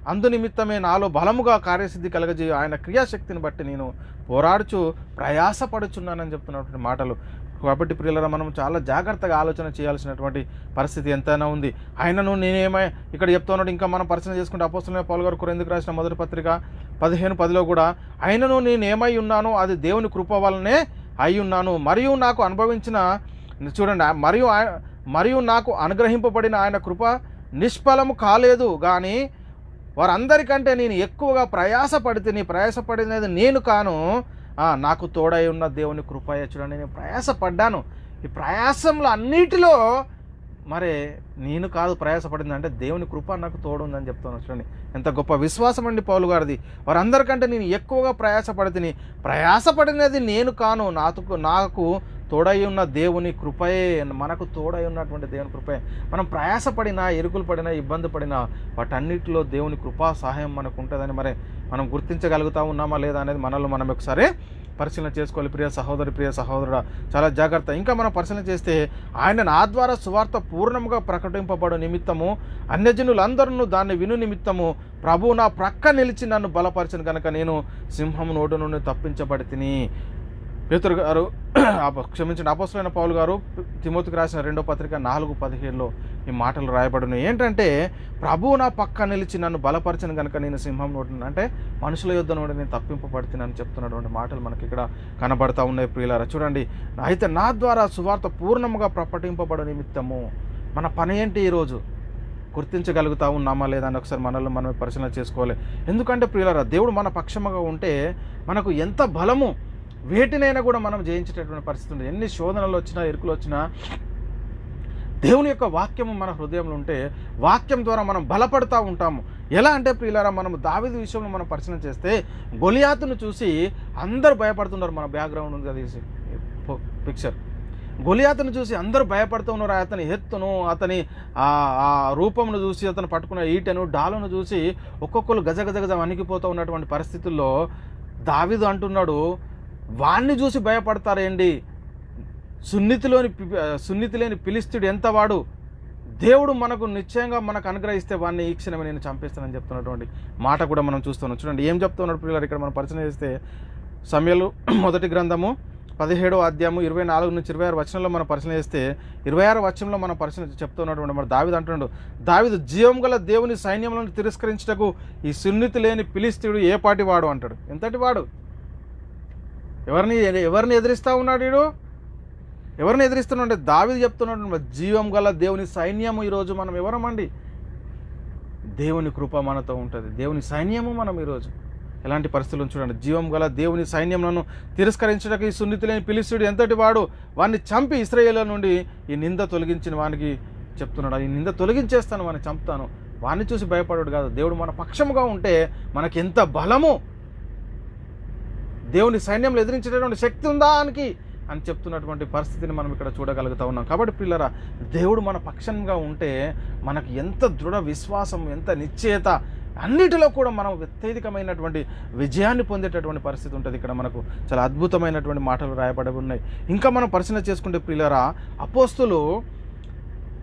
అందు నిమిత్తమే నాలో బలముగా కార్యసిద్ధి కలగజేయ ఆయన క్రియాశక్తిని బట్టి నేను పోరాడుచు ప్రయాసపడుచున్నానని చెప్తున్నటువంటి మాటలు. కాబట్టి ప్రియులారా, మనం చాలా జాగ్రత్తగా ఆలోచన చేయాల్సినటువంటి పరిస్థితి ఎంతైనా ఉంది. ఆయనను నేనేమై ఇక్కడ చెప్తున్నాడు. ఇంకా మనం పరిశీలన చేసుకుంటే అపోస్తలుడైన పౌలు గారు కొరింథీయులకు రాసిన మొదటి పత్రిక 15:10లో కూడా ఆయనను నేనేమై ఉన్నానో అది దేవుని కృప వలనే అయి ఉన్నాను, మరియు నాకు అనుభవించిన చూడండి మరియు నాకు అనుగ్రహింపబడిన ఆయన కృప నిష్ఫలము కాలేదు కానీ వారందరికంటే నేను ఎక్కువగా ప్రయాసపడినది నేను కాను, నాకు తోడై ఉన్న దేవుని కృపయే. చూడండి, నేను ప్రయాసపడ్డాను. ఈ ప్రయాసంలో అన్నిటిలో మరి నేను కాదు ప్రయాసపడింది, అంటే దేవుని కృప నాకు తోడు ఉందని చెప్తాను. చూడండి ఎంత గొప్ప విశ్వాసం అండి పౌలు గారిది. వారందరికంటే నేను ఎక్కువగా ప్రయాసపడినది నేను కాను, నాకు తోడై ఉన్న దేవుని కృపయే, మనకు తోడై ఉన్నటువంటి దేవుని కృపయే. మనం ప్రయాసపడినా, ఇరుకులు పడినా, ఇబ్బంది పడినా వాటన్నిటిలో దేవుని కృపా సహాయం మనకు ఉంటుందని మరి మనం గుర్తించగలుగుతా ఉన్నామా లేదా అనేది మనల్ని మనం ఒకసారి పరిశీలన చేసుకోవాలి. ప్రియ సహోదరుడా, చాలా జాగ్రత్త. ఇంకా మనం పరిశీలన చేస్తే ఆయన నా ద్వారా సువార్త పూర్ణంగా ప్రకటింపబడు నిమిత్తము అన్యజనులందరూ దాన్ని విను నిమిత్తము ప్రభువు నా ప్రక్క నిలిచి నన్ను బలపరచను కనుక నేను సింహం నోటు నుండి తప్పించబడి తిని. పేతురు గారు క్షమించండి అపోస్తలుడైన పౌలు గారు తిమోతికి రాసిన 2వ పత్రిక 4:15 ఈ మాటలు రాయబడినాయి. ఏంటంటే, ప్రభువు నా పక్క నిలిచి నన్ను బలపరచను కనుక నేను సింహం నోటి అంటే మనుషుల యుద్ధ నుండి నేను తప్పింపబడుతున్నానని చెప్తున్నటువంటి మాటలు మనకి ఇక్కడ కనబడతా ఉన్నాయి ప్రియులారా. చూడండి, అయితే నా ద్వారా సువార్త పూర్ణముగా ప్రకటింపబడు నిమిత్తము మన పని ఏంటి ఈరోజు గుర్తించగలుగుతా ఉన్నామా లేదా అని ఒకసారి మనల్ని మనమే పరిశీలన చేసుకోవాలి. ఎందుకంటే ప్రియులారా, దేవుడు మన పక్షముగా ఉంటే మనకు ఎంత బలము, వేటినైనా కూడా మనం జయించేటటువంటి పరిస్థితి ఉంది. ఎన్ని శోధనలు వచ్చినా, ఇరుకులు వచ్చినా, దేవుని యొక్క వాక్యము మన హృదయంలో ఉంటే వాక్యం ద్వారా మనం బలపడతా ఉంటాము. ఎలా అంటే ప్రియులారా, మనం దావీదు విషయంలో మనం పరిశీలన చేస్తే గొలియాతును చూసి అందరూ భయపడుతున్నారు. మన బ్యాక్గ్రౌండ్ ఉంది కదా పిక్చర్. గొలియాతును చూసి అందరూ భయపడుతూ ఉన్నారు. అతని ఎత్తును, అతని ఆ రూపమును చూసి, అతను పట్టుకున్న ఈటెను, డాలును చూసి ఒక్కొక్కరు గజగజగజ వణికిపోతూ ఉన్నటువంటి పరిస్థితుల్లో దావీదు అంటున్నాడు, వాణ్ణి చూసి భయపడతారేంటి, సున్నితి లేని ఫిలిష్తీయుడు ఎంత వాడు, దేవుడు మనకు నిశ్చయంగా మనకు అనుగ్రహిస్తే వాడిని ఈ క్షణమే నేను చంపేస్తానని చెప్తున్నటువంటి మాట కూడా మనం చూస్తున్నాం. చూడండి ఏం చెప్తున్నాడు పిల్లలు ఇక్కడ మనం పరిచయం చేస్తే, సమూయేలు మొదటి గ్రంథము 17వ అధ్యాయము 24 నుంచి 26 వచనంలో మనం పరిశీలన చేస్తే 26వ వచనంలో మనం పరిశీలన చెప్తున్నటువంటి మన దావీదు అంటున్నాడు, దావీదు జీవం గల దేవుని సైన్యములను తిరస్కరించుటకు ఈ సున్నితి లేని ఫిలిష్తీయుడు ఏ పాటి వాడు అంటాడు. ఎంతటి వాడు, ఎవరిని ఎదిరిస్తూ ఉన్నాడు వీడు, ఎవరిని ఎదిరిస్తున్నాడు? దావీదు చెప్తున్నాడు, జీవం గల దేవుని సైన్యము. ఈరోజు మనం ఎవరమండి? దేవుని కృప మనతో ఉంటుంది, దేవుని సైన్యము మనం ఈరోజు. ఎలాంటి పరిస్థితులను చూడండి, జీవం గల దేవుని సైన్యములను తిరస్కరించడానికి ఈ సున్నితి లేని ఫిలిష్తీయుడు ఎంతటి వాడు, వాడిని చంపి ఇశ్రాయేలు నుండి ఈ నింద తొలగించిన వానికి చెప్తున్నాడు, ఈ నింద తొలగించేస్తాను, వాడిని చంపుతాను. వాడిని చూసి భయపడాడు కాదు, దేవుడు మన పక్షముగా ఉంటే మనకి ఎంత బలము, దేవుని సైన్యంలో ఎదిరించేటటువంటి శక్తి ఉందా అని చెప్తున్నటువంటి పరిస్థితిని మనం ఇక్కడ చూడగలుగుతా ఉన్నాం. కాబట్టి పిల్లరా, దేవుడు మన పక్షంగా ఉంటే మనకు ఎంత దృఢ విశ్వాసం, ఎంత నిశ్చయత, అన్నిటిలో కూడా మనం అత్యధికమైనటువంటి విజయాన్ని పొందేటటువంటి పరిస్థితి ఉంటుంది. ఇక్కడ మనకు చాలా అద్భుతమైనటువంటి మాటలు రాయబడి ఉన్నాయి. ఇంకా మనం పరిశీలన చేసుకుంటే ప్రియులారా, అపోస్తులు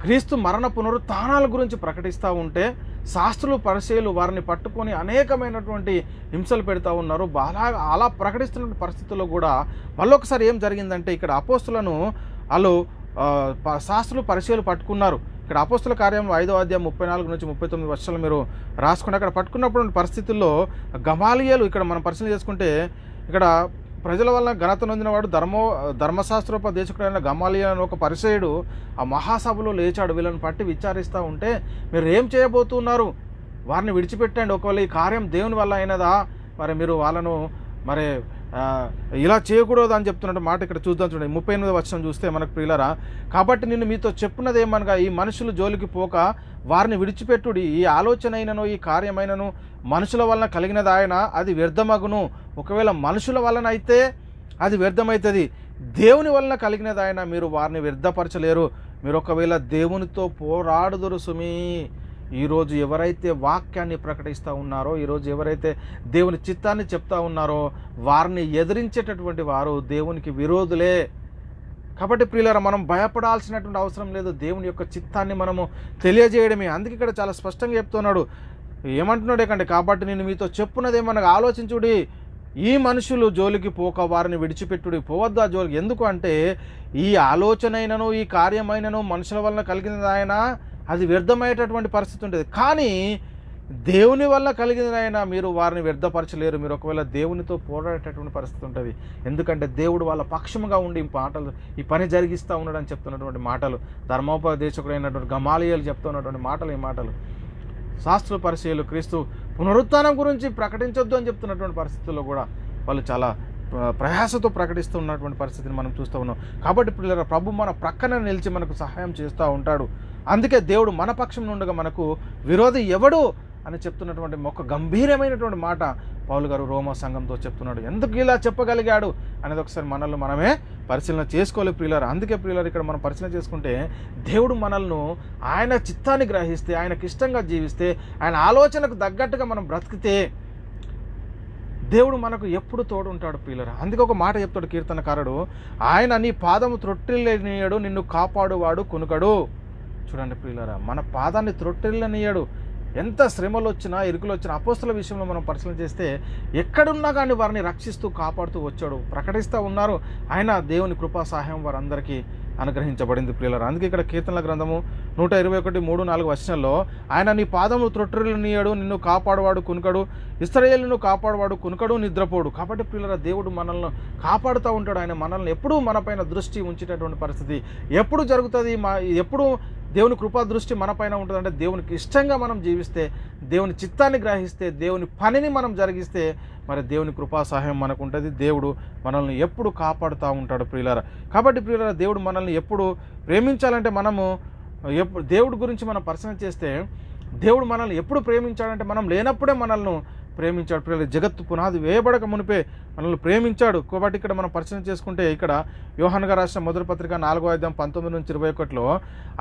క్రీస్తు మరణ పునరుత్థానాల గురించి ప్రకటిస్తూ ఉంటే శాస్త్రులు పరిచయులు వారిని పట్టుకొని అనేకమైనటువంటి హింసలు పెడతా ఉన్నారు. అలా ప్రకటిస్తున్న పరిస్థితుల్లో కూడా మళ్ళొకసారి ఏం జరిగిందంటే, ఇక్కడ అపోస్తులను వాళ్ళు శాస్త్రులు పరిచయులు పట్టుకున్నారు. ఇక్కడ అపోస్తుల కార్యం 5వ అధ్యాయం 34 నుంచి 39 వర్షాలు మీరు రాసుకుని అక్కడ పట్టుకున్నప్పుడు పరిస్థితుల్లో గమాలియేలు, ఇక్కడ మనం పరిశీలన చేసుకుంటే ఇక్కడ ప్రజల వల్ల ఘనత నొందినవాడు ధర్మశాస్త్రోపదేశకుడైన గమాలియేలు అని ఒక పరిసయుడు ఆ మహాసభలో లేచాడు. వీళ్ళని పట్టి విచారిస్తూ ఉంటే, మీరు ఏం చేయబోతున్నారు, వారిని విడిచిపెట్టండి, ఒకవేళ ఈ కార్యం దేవుని వల్ల అయినదా, మరి మీరు వాళ్ళను మరి ఇలా చేయకూడదు అని చెప్తున్నట్టు మాట ఇక్కడ చూద్దాం. చూడండి 38వ వచనం చూస్తే మనకు ప్రియులారా, కాబట్టి నేను మీతో చెప్పున్నది ఏమనగా, ఈ మనుషులు జోలికి పోక వారిని విడిచిపెట్టుడి, ఈ ఆలోచన అయినను ఈ కార్యమైనను మనుషుల వలన కలిగినది ఆయన, అది వ్యర్థమగును. ఒకవేళ మనుషుల వలన అయితే అది వ్యర్థమవుతుంది, దేవుని వలన కలిగినది ఆయన, మీరు వారిని వ్యర్థపరచలేరు. మీరు ఒకవేళ దేవునితో పోరాడుదురు సుమీ. ఈరోజు ఎవరైతే వాక్యాన్ని ప్రకటిస్తూ ఉన్నారో, ఈరోజు ఎవరైతే దేవుని చిత్తాన్ని చెప్తా ఉన్నారో, వారిని ఎదిరించేటటువంటి వారు దేవునికి విరోధులే. కాబట్టి ప్రియులారా, మనం భయపడాల్సినటువంటి అవసరం లేదు, దేవుని యొక్క చిత్తాన్ని మనము తెలియజేయడమే. అందుకే ఇక్కడ చాలా స్పష్టంగా చెప్తున్నాడు, ఏమంటున్నాడు కంటే, కాబట్టి నేను మీతో చెప్పున్నదేమనగా ఆలోచించుడి, ఈ మనుషులు జోలికి పోక వారిని విడిచిపెట్టుడి, పోవద్దు ఆ జోలికి. ఎందుకు అంటే, ఈ ఆలోచనైనను ఈ కార్యమైనను మనుషుల వలన కలిగినది ఆయన, అది వ్యర్థమయ్యేటటువంటి పరిస్థితి ఉంటుంది. కానీ దేవుని వల్ల కలిగినదైనా మీరు వారిని వ్యర్థపరచలేరు. మీరు ఒకవేళ దేవునితో పోరాడేటటువంటి పరిస్థితి ఉంటుంది. ఎందుకంటే దేవుడు వాళ్ళ పక్షముగా ఉండి ఈ పని జరిగిస్తూ ఉన్నాడని చెప్తున్నటువంటి మాటలు, ధర్మోపదేశకుడైనటువంటి గమాలియేలు చెప్తున్నటువంటి మాటలు, ఈ మాటలు శాస్త్ర పరిచయులు క్రీస్తు పునరుత్థానం గురించి ప్రకటించొద్దు అని చెప్తున్నటువంటి పరిస్థితుల్లో కూడా వాళ్ళు చాలా ప్రయాసతో ప్రకటిస్తున్నటువంటి పరిస్థితిని మనం చూస్తూ ఉన్నాం. కాబట్టి పిల్లల ప్రభు మన ప్రక్కన నిలిచి మనకు సహాయం చేస్తూ ఉంటాడు. అందుకే దేవుడు మన పక్షం నుండిగా మనకు విరోధి ఎవడు అని చెప్తున్నటువంటి ఒక గంభీరమైనటువంటి మాట పౌలు గారు రోమా సంఘంతో చెప్తున్నాడు. ఎందుకు ఇలా చెప్పగలిగాడు అనేది ఒకసారి మనల్ని మనమే పరిశీలన చేసుకోవాలి ప్రియులారు. అందుకే ప్రియులారు, ఇక్కడ మనం పరిశీలన చేసుకుంటే దేవుడు మనల్ని ఆయన చిత్తాన్ని గ్రహిస్తే, ఆయనకి ఇష్టంగా జీవిస్తే, ఆయన ఆలోచనకు తగ్గట్టుగా మనం బ్రతికితే దేవుడు మనకు ఎప్పుడు తోడు ఉంటాడు ప్రియులారా. అందుకే ఒక మాట చెప్తాడు కీర్తనకారుడు, ఆయన నీ పాదము త్రొట్టిల్లనీయడు, నిన్ను కాపాడువాడు కునుకడు. చూడండి ప్రియులారా, మన పాదాన్ని త్రొట్టిల్లనీయడు, ఎంత శ్రమలు వచ్చినా ఇరుకులు వచ్చినా అపోస్తల విషయంలో మనం పరిశీలన చేస్తే ఎక్కడున్నా కానీ వారిని రక్షిస్తూ కాపాడుతూ వచ్చాడు, ప్రకటిస్తూ ఉన్నారు. ఆయన దేవుని కృపా సహాయం వారందరికీ అనుగ్రహించబడింది ప్రియులారా. అందుకే ఇక్కడ కీర్తనల గ్రంథము 121:3-4 వచనంలో ఆయన నీ పాదములు త్రొట్టిల్లనీయడు, నిన్ను కాపాడువాడు కునుకడు, ఇశ్రాయేలును కాపాడువాడు కునుకడు నిద్రపోడు. కాబట్టి ప్రియులారా, దేవుడు మనల్ని కాపాడుతూ ఉంటాడు. ఆయన మనల్ని ఎప్పుడూ మనపైన దృష్టి ఉంచేటటువంటి పరిస్థితి ఎప్పుడు జరుగుతుంది. ఎప్పుడు దేవుని కృపా దృష్టి మనపైన ఉంటుందంటే దేవునికి ఇష్టంగా మనం జీవిస్తే, దేవుని చిత్తాన్ని గ్రహిస్తే, దేవుని పనిని మనం జరిగిస్తే మరి దేవుని కృపా సహాయం మనకు ఉంటుంది. దేవుడు మనల్ని ఎప్పుడు కాపాడుతూ ఉంటాడు ప్రియులారా. కాబట్టి ప్రియులారా, దేవుడు మనల్ని ఎప్పుడు ప్రేమించాలంటే మనము దేవుడి గురించి మనం పరిశీలన చేస్తే దేవుడు మనల్ని ఎప్పుడు ప్రేమించాడంటే మనం లేనప్పుడే మనల్ని ప్రేమించాడు ప్రియులారా. జగత్తు పునాది వేయబడక మునిపే మనల్ని ప్రేమించాడు. కాబట్టి ఇక్కడ మనం పరిశీలన చేసుకుంటే ఇక్కడ యోహాను గారు రాసిన మొదటి పత్రిక 4:19-21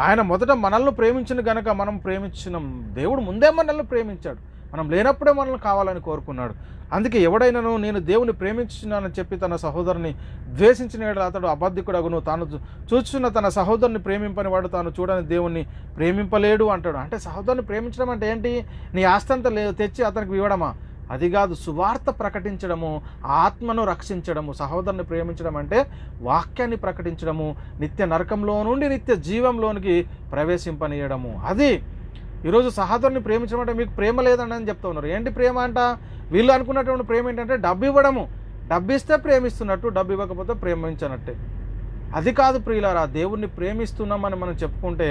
ఆయన మొదట మనల్ని ప్రేమించిన గనక మనం ప్రేమించినాం. దేవుడు ముందే మనల్ని ప్రేమించాడు, మనం లేనప్పుడే మనల్ని కావాలని కోరుకున్నాడు. అందుకే ఎవడైనాను నేను దేవుని ప్రేమించున్నానని చెప్పి తన సహోదరుని ద్వేషించిన అతడు అబద్ధికుడగును, తాను చూచున్న తన సహోదరుని ప్రేమింపని వాడు తాను చూడని దేవుణ్ణి ప్రేమింపలేడు అంటాడు. అంటే సహోదరుని ప్రేమించడం అంటే ఏంటి? నీ ఆస్తంతా తెచ్చి అతనికి ఇవ్వడమా? అది కాదు. సువార్త ప్రకటించడము, ఆత్మను రక్షించడము. సహోదరుని ప్రేమించడం అంటే వాక్యాన్ని ప్రకటించడము, నిత్య నరకంలో నుండి నిత్య జీవంలోనికి ప్రవేశింపనీయడము. అది ఈరోజు సహోదరుని ప్రేమించడం అంటే మీకు ప్రేమ లేదండి అని చెప్తా ఉన్నారు. ఏంటి ప్రేమ అంట? వీళ్ళు అనుకున్నటువంటి ప్రేమ ఏంటంటే డబ్బు ఇవ్వడము. డబ్బు ఇస్తే ప్రేమిస్తున్నట్టు, డబ్బు ఇవ్వకపోతే ప్రేమించనట్టే. అది కాదు ప్రియులారా. దేవుణ్ణి ప్రేమిస్తున్నామని మనం చెప్పుకుంటే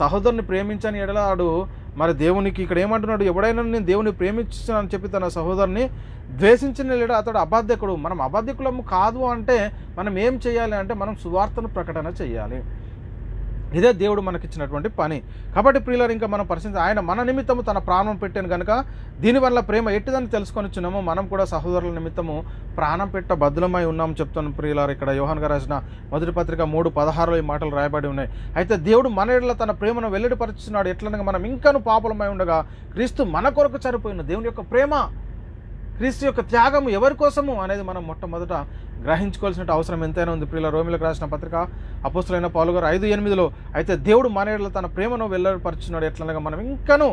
సహోదరుని ప్రేమించని ఎడలాడు మరి దేవునికి ఇక్కడ ఏమంటున్నాడు? ఎవడైనా నేను దేవుని ప్రేమించానని చెప్పి తన సహోదరుని ద్వేషించిన లేడు అతడు అబద్ధికుడు. మనం అబద్ధికులము కాదు అంటే మనం ఏం చేయాలి అంటే మనం సువార్తను ప్రకటన చేయాలి. ఇదే దేవుడు మనకిచ్చినటువంటి పని. కాబట్టి ప్రియులారా, ఇంకా మనం పరిశీలించి ఆయన మన నిమిత్తము తన ప్రాణం పెట్టాను కనుక దీనివల్ల ప్రేమ ఎట్టిదని తెలుసుకొని చిన్నాము. మనం కూడా సహోదరుల నిమిత్తము ప్రాణం పెట్ట బద్దులమై ఉన్నాము చెప్తాను ప్రియులారా. ఇక్కడ యోహాను గారు రాసిన మొదటి పత్రిక 3:16 ఈ మాటలు రాయబడి ఉన్నాయి. అయితే దేవుడు మన ఎడల తన ప్రేమను వెల్లడిపరుచున్నాడు. ఎట్లనగా మనం ఇంకను పాపులమై ఉండగా క్రీస్తు మన కొరకు చనిపోయిన దేవుని యొక్క ప్రేమ, క్రీస్తు యొక్క త్యాగము ఎవరి కోసము అనేది మనం మొట్టమొదట గ్రహించుకోవాల్సిన అవసరం ఎంతైనా ఉంది ప్రియుల. రోమిలకు రాసిన పత్రిక అపోస్తలుడైన పౌలు గారు 5:8 అయితే దేవుడు మన ఎడల తన ప్రేమను వెల్లడిపరుచున్నాడు. ఎట్లనగా మనం ఇంకనూ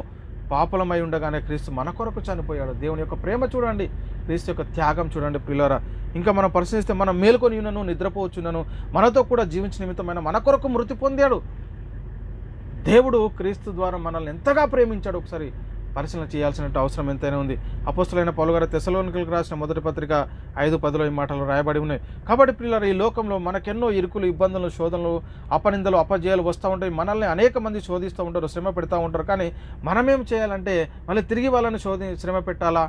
పాపులమై ఉండగానే క్రీస్తు మన కొరకు చనిపోయాడు. దేవుని యొక్క ప్రేమ చూడండి, క్రీస్తు యొక్క త్యాగం చూడండి ప్రియులారా. ఇంకా మనం పరిశీలిస్తే మనం మేలుకొని ఉన్నను, నిద్రపోవచ్చున్నాను, మనతో కూడా జీవించిన నిమిత్తమైన మన కొరకు మృతి పొందాడు. దేవుడు క్రీస్తు ద్వారా మనల్ని ఎంతగా ప్రేమించాడు ఒకసారి పరిశీలన చేయాల్సిన అవసరం ఎంతైనా ఉంది. అపోస్తలుడైన పౌలు గారు తెస్సలోనికలకు రాసిన మొదటి పత్రిక 5:10 ఈ మాటలు రాయబడి ఉన్నాయి. కాబట్టి ప్రియులారా, ఈ లోకంలో మనకెన్నో ఇరుకులు, ఇబ్బందులు, శోధనలు, అపనిందలు, అపజయాలు వస్తూ ఉంటాయి. మనల్ని అనేక మంది శోధిస్తూ ఉంటారు, శ్రమ పెడతా ఉంటారు. కానీ మనమేం చేయాలంటే మళ్ళీ తిరిగి వాళ్ళని శ్రమ పెట్టాలా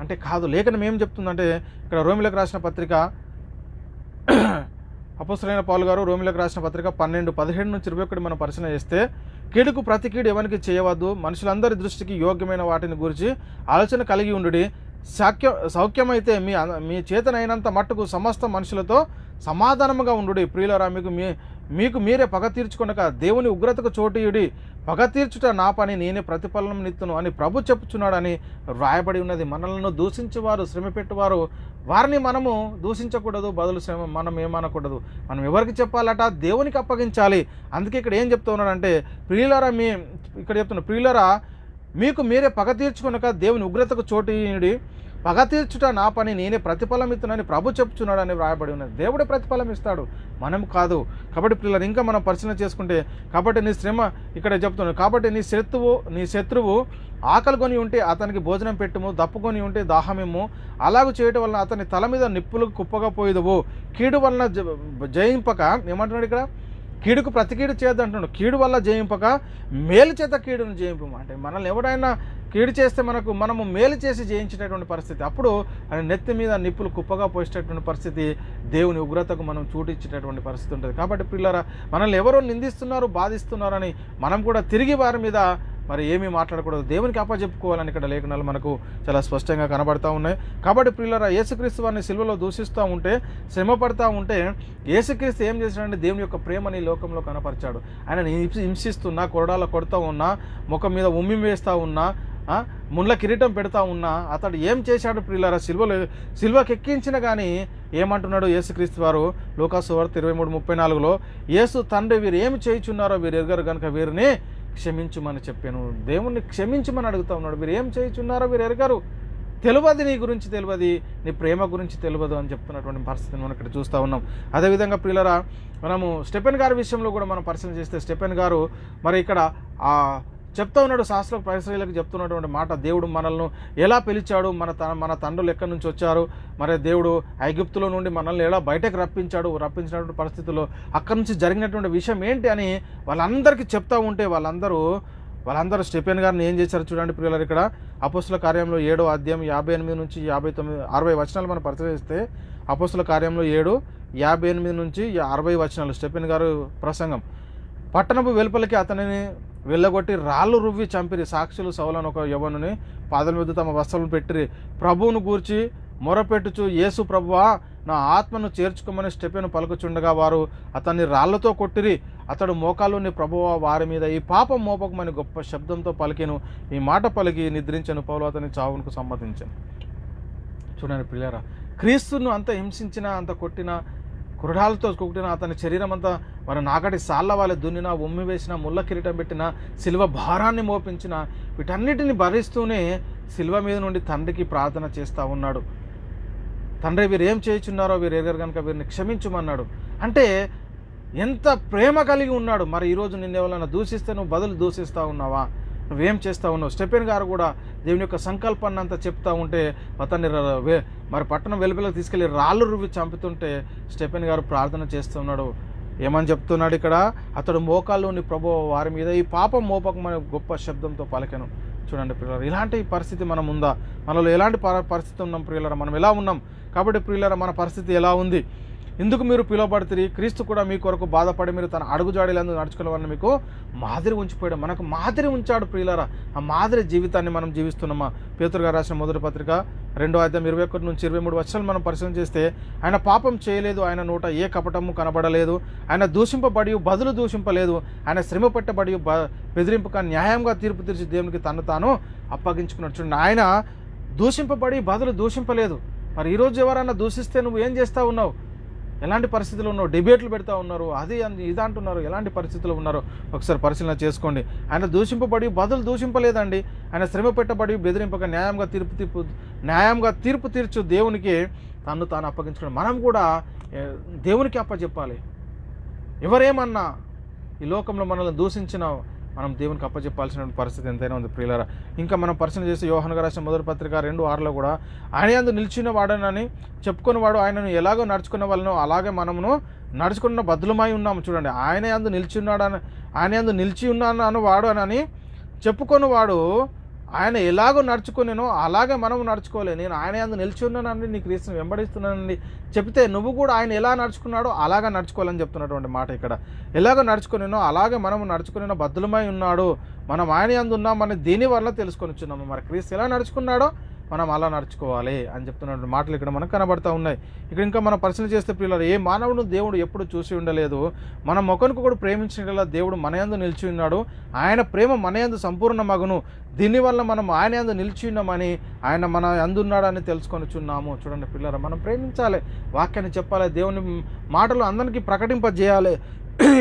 అంటే కాదు. లేఖనం ఏం చెప్తుందంటే ఇక్కడ రోమిలకు రాసిన పత్రిక అపోస్తలుడైన పౌలు గారు రోమిలకు రాసిన పత్రిక 12:17-21 మనం పరిశీలన చేస్తే కీడుకు ప్రతి కీడు ఎవరికి చేయవద్దు, మనుషులందరి దృష్టికి యోగ్యమైన వాటిని గురించి ఆలోచన కలిగి ఉండుడి, సౌఖ్యమైతే మీ చేతనైనంత మట్టుకు సమస్త మనుషులతో సమాధానముగా ఉండుడి. ప్రియులారా, మీకు మీరే పగ తీర్చుకొనక దేవుని ఉగ్రతకు చోటీయుడి, పగ తీర్చుట నా పని, నేనే ప్రతిఫలం నిత్తును అని ప్రభు చెప్పుచున్నాడని వ్రాయబడి ఉన్నది. మనల్ని దూషించేవారు, శ్రమ పెట్టువారు, వారిని మనము దూషించకూడదు, బదులు శ్రమ మనం ఏమనకూడదు. మనం ఎవరికి చెప్పాలట? దేవునికి అప్పగించాలి. అందుకే ఇక్కడ ఏం చెప్తూ ఉన్నాడంటే ప్రియులారా, ఇక్కడ చెప్తున్నా ప్రియులారా, మీకు మీరే పగ తీర్చుకొనక దేవుని ఉగ్రతకు చోటీయుడి, పగ తీర్చుట నా పని, నేనే ప్రతిఫలం ఇస్తున్నానని ప్రభు చెప్తున్నాడని వ్రాయబడి ఉన్నది. దేవుడే ప్రతిఫలం ఇస్తాడు, మనం కాదు. కాబట్టి పిల్లలు ఇంకా మనం పరిశీలన చేసుకుంటే కాబట్టి నీ శ్రమ ఇక్కడ చెప్తున్నాడు. కాబట్టి నీ శత్రువు ఆకలి కొని ఉంటే అతనికి భోజనం పెట్టుము, దప్పుకొని ఉంటే దాహమేము, అలాగూ చేయటం వలన అతని తల మీద నిప్పులు కుప్పగా పోయేదవు. కీడు వలన జయింపక ఏమంటున్నాడు ఇక్కడ? కీడుకు ప్రతి కీడు చేయద్దంటున్నాడు. కీడు వల్ల జయింపక మేలు చేత కీడును జయింపు. అంటే మనల్ని ఎవడైనా కీడు చేస్తే మనము మేలు చేసి జయించేటటువంటి పరిస్థితి, అప్పుడు ఆయన నెత్తి మీద నిప్పులు కుప్పగా పోసేటటువంటి పరిస్థితి, దేవుని ఉగ్రతకు మనం చూటిచ్చేటటువంటి పరిస్థితి ఉంటుంది. కాబట్టి పిల్లరా, మనల్ని ఎవరో నిందిస్తున్నారు, బాధిస్తున్నారని మనం కూడా తిరిగి వారి మీద మరి ఏమీ మాట్లాడకూడదు, దేవునికి అప్పచెప్పుకోవాలని ఇక్కడ లేఖనాలు మనకు చాలా స్పష్టంగా కనబడతా ఉన్నాయి. కాబట్టి ప్రియులారా, యేసుక్రీస్తు వారిని సిలువలో దూషిస్తూ ఉంటే, శ్రమ పడతా ఉంటే యేసుక్రీస్తు ఏం చేశాడంటే దేవుని యొక్క ప్రేమని లోకంలో కనపరిచాడు. ఆయన హింసిస్తున్నా, కొరడాల కొడుతూ ఉన్నా, ముఖం మీద ఉమ్మి వేస్తూ ఉన్నా, ముళ్ళ కిరీటం పెడతా ఉన్నా అతడు ఏం చేశాడు ప్రియులారా? సిల్వకి ఎక్కించిన కానీ ఏమంటున్నాడు యేసుక్రీస్తు వారు? లూకా సువార్త 23:34 యేసు తండ్రి వీరు ఏమి చేయుచున్నారో వీరు ఎరుగరు కనుక వీరిని క్షమించుమని చెప్పాను. దేవుణ్ణి క్షమించమని అడుగుతా ఉన్నాడు. మీరు ఏం చేయుచున్నారో మీరు ఎరగరు, తెలియదు, నీ గురించి తెలియదు, నీ ప్రేమ గురించి తెలియదు అని చెప్తున్నటువంటి పరిస్థితిని మనం ఇక్కడ చూస్తూ ఉన్నాం. అదేవిధంగా ప్రియులరా, మనము స్టెఫెన్ గారి విషయంలో కూడా మనం పరిశీలన చేస్తే స్టెఫెన్ గారు మరి ఇక్కడ చెప్తా ఉన్నాడు, శాస్త్ర పరిశ్రమలకు చెప్తున్నటువంటి మాట, దేవుడు మనల్ని ఎలా పిలిచాడు, మన తండ్రులు ఎక్కడి నుంచి వచ్చారు, మరి దేవుడు ఐగుప్తులో నుండి మనల్ని ఎలా బయటకు రప్పించినటువంటి పరిస్థితుల్లో అక్కడి నుంచి జరిగినటువంటి విషయం ఏంటి అని వాళ్ళందరికీ చెప్తా ఉంటే వాళ్ళందరూ స్టెఫెన్ గారిని ఏం చేశారు చూడండి ప్రియులారు. ఇక్కడ అపోస్తుల కార్యంలో 7వ అధ్యాయం 58 నుంచి 60 వచనాలు మనం పరిశీలిస్తే, అపోస్తుల కార్యంలో 7:58 నుంచి 60 వచనాలు స్టెఫెన్ గారు ప్రసంగం. పట్టణపు వెలుపలికి అతనిని వెళ్ళగొట్టి రాళ్ళు రువ్వి చంపిరి. సాక్షులు సౌలను ఒక యవ్వనుని పాదల మీద తమ వస్త్రాలను పెట్టిరి. ప్రభువును గూర్చి మొరపెట్టుచు, యేసు ప్రభువా నా ఆత్మను చేర్చుకోమని స్టెఫెను పలుకుచుండగా వారు అతన్ని రాళ్లతో కొట్టిరి. అతడు మోకాలుని, ప్రభువా వారి మీద ఈ పాపం మోపకమని గొప్ప శబ్దంతో పలికెను. ఈ మాట పలికి నిద్రించను. పౌలు అతని చావునకు సమ్మతించాను. చూడండి ప్రియులారా, క్రీస్తును అంత హింసించిన, అంత కొట్టిన, కురడాలతో కొట్టిన, అతని శరీరం అంతా మరి నాగటి సాళ్ళ వాళ్ళే దున్నిన, ఉమ్మి వేసిన, ముళ్ళ కిరీటం పెట్టిన, సిలువ భారాన్ని మోపించిన, వీటన్నిటిని భరిస్తూనే సిలువ మీద నుండి తండ్రికి ప్రార్థన చేస్తూ ఉన్నాడు. తండ్రి వీరు ఏం చేయుచున్నారో వీరు ఎరగరు కనుక వీరిని క్షమించమన్నాడు. అంటే ఎంత ప్రేమ కలిగి ఉన్నాడు. మరి ఈరోజు నిన్ను ఎవరైనా దూషిస్తే నువ్వు బదులు దూషిస్తూ ఉన్నావా? నువ్వేం చేస్తూ ఉన్నావు? స్టెఫెన్ గారు కూడా దేవుని యొక్క సంకల్పాన్ని అంతా చెప్తా ఉంటే అతన్ని మరి పట్టణం వెలుపలకు తీసుకెళ్ళి రాళ్ళు రువ్వి చంపుతుంటే స్టెఫెన్ గారు ప్రార్థన చేస్తూ ఉన్నాడు. ఏమని చెప్తున్నాడు ఇక్కడ? అతడు మోకాల్లోని ప్రభువు వారి మీద ఈ పాపం మోపకమని గొప్ప శబ్దంతో పలికెను. చూడండి ప్రియులారా, ఇలాంటి పరిస్థితి మనం ఉందా? మనలో ఎలాంటి పరిస్థితి ఉన్నాం ప్రియులారా? మనం ఎలా ఉన్నాం? కాబట్టి ప్రియులారా, మన పరిస్థితి ఎలా ఉంది? ఇందుకు మీరు పిలువబడుతుంది. క్రీస్తు కూడా మీ కొరకు బాధపడి మీరు తన అడుగుజాడీలందు నడుచుకునే వారిని మీకు మాదిరి ఉంచిపోయాడు. మనకు మాదిరి ఉంచాడు ప్రియులారా. ఆ మాదిరి జీవితాన్ని మనం జీవిస్తున్నామా? పేతురు గారు రాసిన మొదటి పత్రిక 2వ అధ్యాయం 21 నుంచి 23 వచనాలు మనం పరిశీలన చేస్తే, ఆయన పాపం చేయలేదు, ఆయన నోట ఏ కపటము కనబడలేదు, ఆయన దూషింపబడి బదులు దూషింపలేదు, ఆయన శ్రమ పెట్టబడి బెదిరింపక న్యాయంగా తీర్పు తీర్చి దేవునికి తను తాను అప్పగించుకున్నాడు. చూడండి, ఆయన దూషింపబడి బదులు దూషింపలేదు. మరి ఈరోజు ఎవరన్నా దూషిస్తే నువ్వు ఏం చేస్తూ ఉన్నావు? ఎలాంటి పరిస్థితులు ఉన్నావు? డిబేట్లు పెడతా ఉన్నారు, అది ఇది అంటున్నారు. ఎలాంటి పరిస్థితులు ఉన్నారో ఒకసారి పరిశీలన చేసుకోండి. ఆయన దూషింపబడి బదులు దూషింపలేదండి. ఆయన శ్రమ పెట్టబడి బెదిరింపక న్యాయంగా తీర్పు తీర్చు దేవునికి తను తాను అప్పగించుకోండి. మనం కూడా దేవునికి అప్పచెప్పాలి. ఎవరేమన్నా ఈ లోకంలో మనల్ని దూషించిన మనం దేవునికి అప్పచెప్పాల్సిన పరిస్థితి ఎంతైనా ఉంది ప్రియులారా. ఇంకా మనం పరిశీలన చేసి యోహాను గారు రాసిన మొదటి పత్రిక 2:6లో కూడా ఆయన యందు నిలిచిన వాడనని చెప్పుకున్నవాడు ఆయనను ఎలాగో నడుచుకున్న వాళ్ళను అలాగే మనమును నడుచుకున్న బద్దులమై ఉన్నాము. చూడండి, ఆయన యందు నిలిచి ఉన్నాను వాడు అని చెప్పుకున్నవాడు ఆయన ఎలాగో నడుచుకునేనో అలాగే మనము నడుచుకోలే. నేను ఆయన యందు నిలిచి ఉన్నానండి, నీ క్రీస్తుని వెంబడిస్తున్నానండి చెప్తే నువ్వు కూడా ఆయన ఎలా నడుచుకున్నాడో అలాగా నడుచుకోవాలని చెప్తున్నటువంటి మాట ఇక్కడ. ఎలాగో నడుచుకునేనో అలాగే మనము నడుచుకునేనో బద్దులమై ఉన్నాడు. మనం ఆయన యందు ఉన్నామని దీని వల్ల తెలుసుకొనిచున్నాము. మరి క్రీస్తు ఎలా నడుచుకున్నాడో మనం అలా నడుచుకోవాలి అని చెప్తున్నటువంటి మాటలు ఇక్కడ మనకు కనబడతా ఉన్నాయి. ఇక్కడ ఇంకా మనం పరిశీలన చేస్తే ప్రియులారా, ఏ మానవుడు దేవుడు ఎప్పుడు చూసి ఉండలేదు. మన మొక్కను కూడా ప్రేమించినట్లా దేవుడు మన యందు నిలిచి ఉన్నాడు. ఆయన ప్రేమ మన యందు సంపూర్ణ మగును. దీనివల్ల మనం ఆయన యందు నిలిచి ఉన్నామని, ఆయన మన యందు ఉన్నాడని తెలుసుకొనిచున్నాము. చూడండి పిల్లరా, మనం ప్రేమించాలి, వాక్యాన్ని చెప్పాలి, దేవుని మాటలు అందరికీ ప్రకటింపజేయాలి.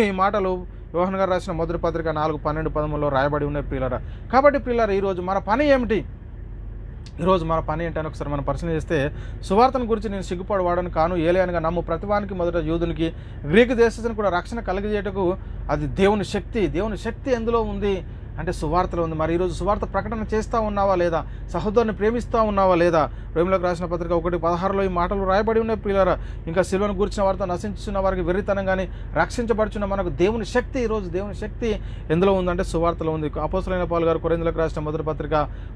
ఈ మాటలు యోహాను గారు రాసిన మొదటి పత్రిక 4:12-13లో రాయబడి ఉన్నాయి ప్రియులారా. కాబట్టి ప్రియులారా, ఈరోజు మన పని ఏమిటి? ఈరోజు మన పని ఏంటని ఒకసారి మనం పరిశీలన చేస్తే, సువార్తను గురించి నేను సిగ్గుపడవాడని కాను, ఏలియనగా నమ్ము ప్రతివానికి మొదట యూదునికి గ్రీకు దేశస్తుని కూడా రక్షణ కలిగజేయటకు అది దేవుని శక్తి ఎందులో ఉంది అంటే సువార్తలో ఉంది. మరి ఈరోజు సువార్త ప్రకటన చేస్తూ ఉన్నావా లేదా? సహోదరుని ప్రేమిస్తూ ఉన్నావా లేదా? రోమీయులకు రాసిన పత్రిక 1:16లో ఈ మాటలు రాయబడి ఉన్నాయి ప్రియులారా. ఇంకా సిలువను గురించిన వార్త నశించున్న వారికి వెర్రితనం కానీ రక్షించబడుచున్న మనకు దేవుని శక్తి, ఈరోజు దేవుని శక్తి ఎందులో ఉందంటే సువార్తలో ఉంది. అపోస్తలుడైన పౌలు గారు కొరింథీయులకు రాసిన మొదటి పత్రిక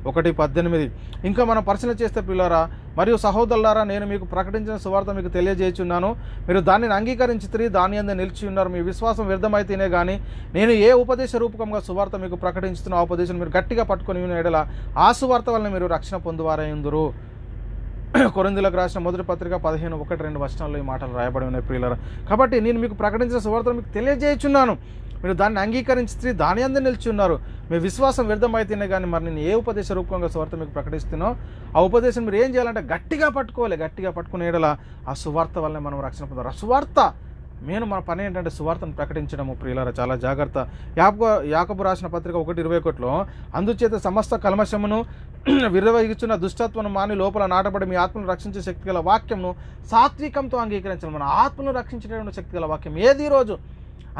1:18. ఇంకా మనం పరిశీలన చేస్తే ప్రియులారా, మరియు సహోదరులారా, నేను మీకు ప్రకటించిన సువార్త మీకు తెలియజేయుచున్నాను, మీరు దానిని అంగీకరించి దాని యందు నిలిచి ఉన్నారు. మీ విశ్వాసం వ్యర్థమైతేనే కానీ నేను ఏ ఉపదేశ రూపకంగా సువార్త మీకు ప్రకటించుతున్న ఆ ఉపదేశం మీరు గట్టిగా పట్టుకొని ఎడల ఆ సువార్త వలన మీరు రక్షణ పొందువారైందురు. కొరింథీయులకు రాసిన మొదటి పత్రిక 15:1-2 వచనాల్లో ఈ మాటలు రాయబడి ఉన్నాయి ప్రియులారా. కాబట్టి నేను మీకు ప్రకటించిన సువార్తను మీకు తెలియజేయుచున్నాను, మీరు దాన్ని అంగీకరించి దాని యందు నిలిచి ఉన్నారు. మీ విశ్వాసం వ్యర్థమైతేనే కానీ మరి నేను ఏ ఉపదేశ రూపంగా సువార్త మీకు ప్రకటిస్తున్నో ఆ ఉపదేశం మీరు ఏం చేయాలంటే గట్టిగా పట్టుకోవాలి. గట్టిగా పట్టుకునే ఎడల ఆ సువార్త వల్లనే మనం రక్షణ పొందాలి. ఆ సువార్త మన పని ఏంటంటే సువార్తను ప్రకటించడము. ప్రియులారా చాలా జాగ్రత్త. యాకోబు రాసిన పత్రిక 1:21లో అందుచేత సమస్త కల్మషమును విర్రవీగుచున్న దుష్టత్వను మాని లోపల నాటబడి మీ ఆత్మను రక్షించే శక్తి గల వాక్యంను సాత్వికంతో అంగీకరించాలి. మన ఆత్మను రక్షించేటువంటి శక్తి గల వాక్యం ఏది? ఈరోజు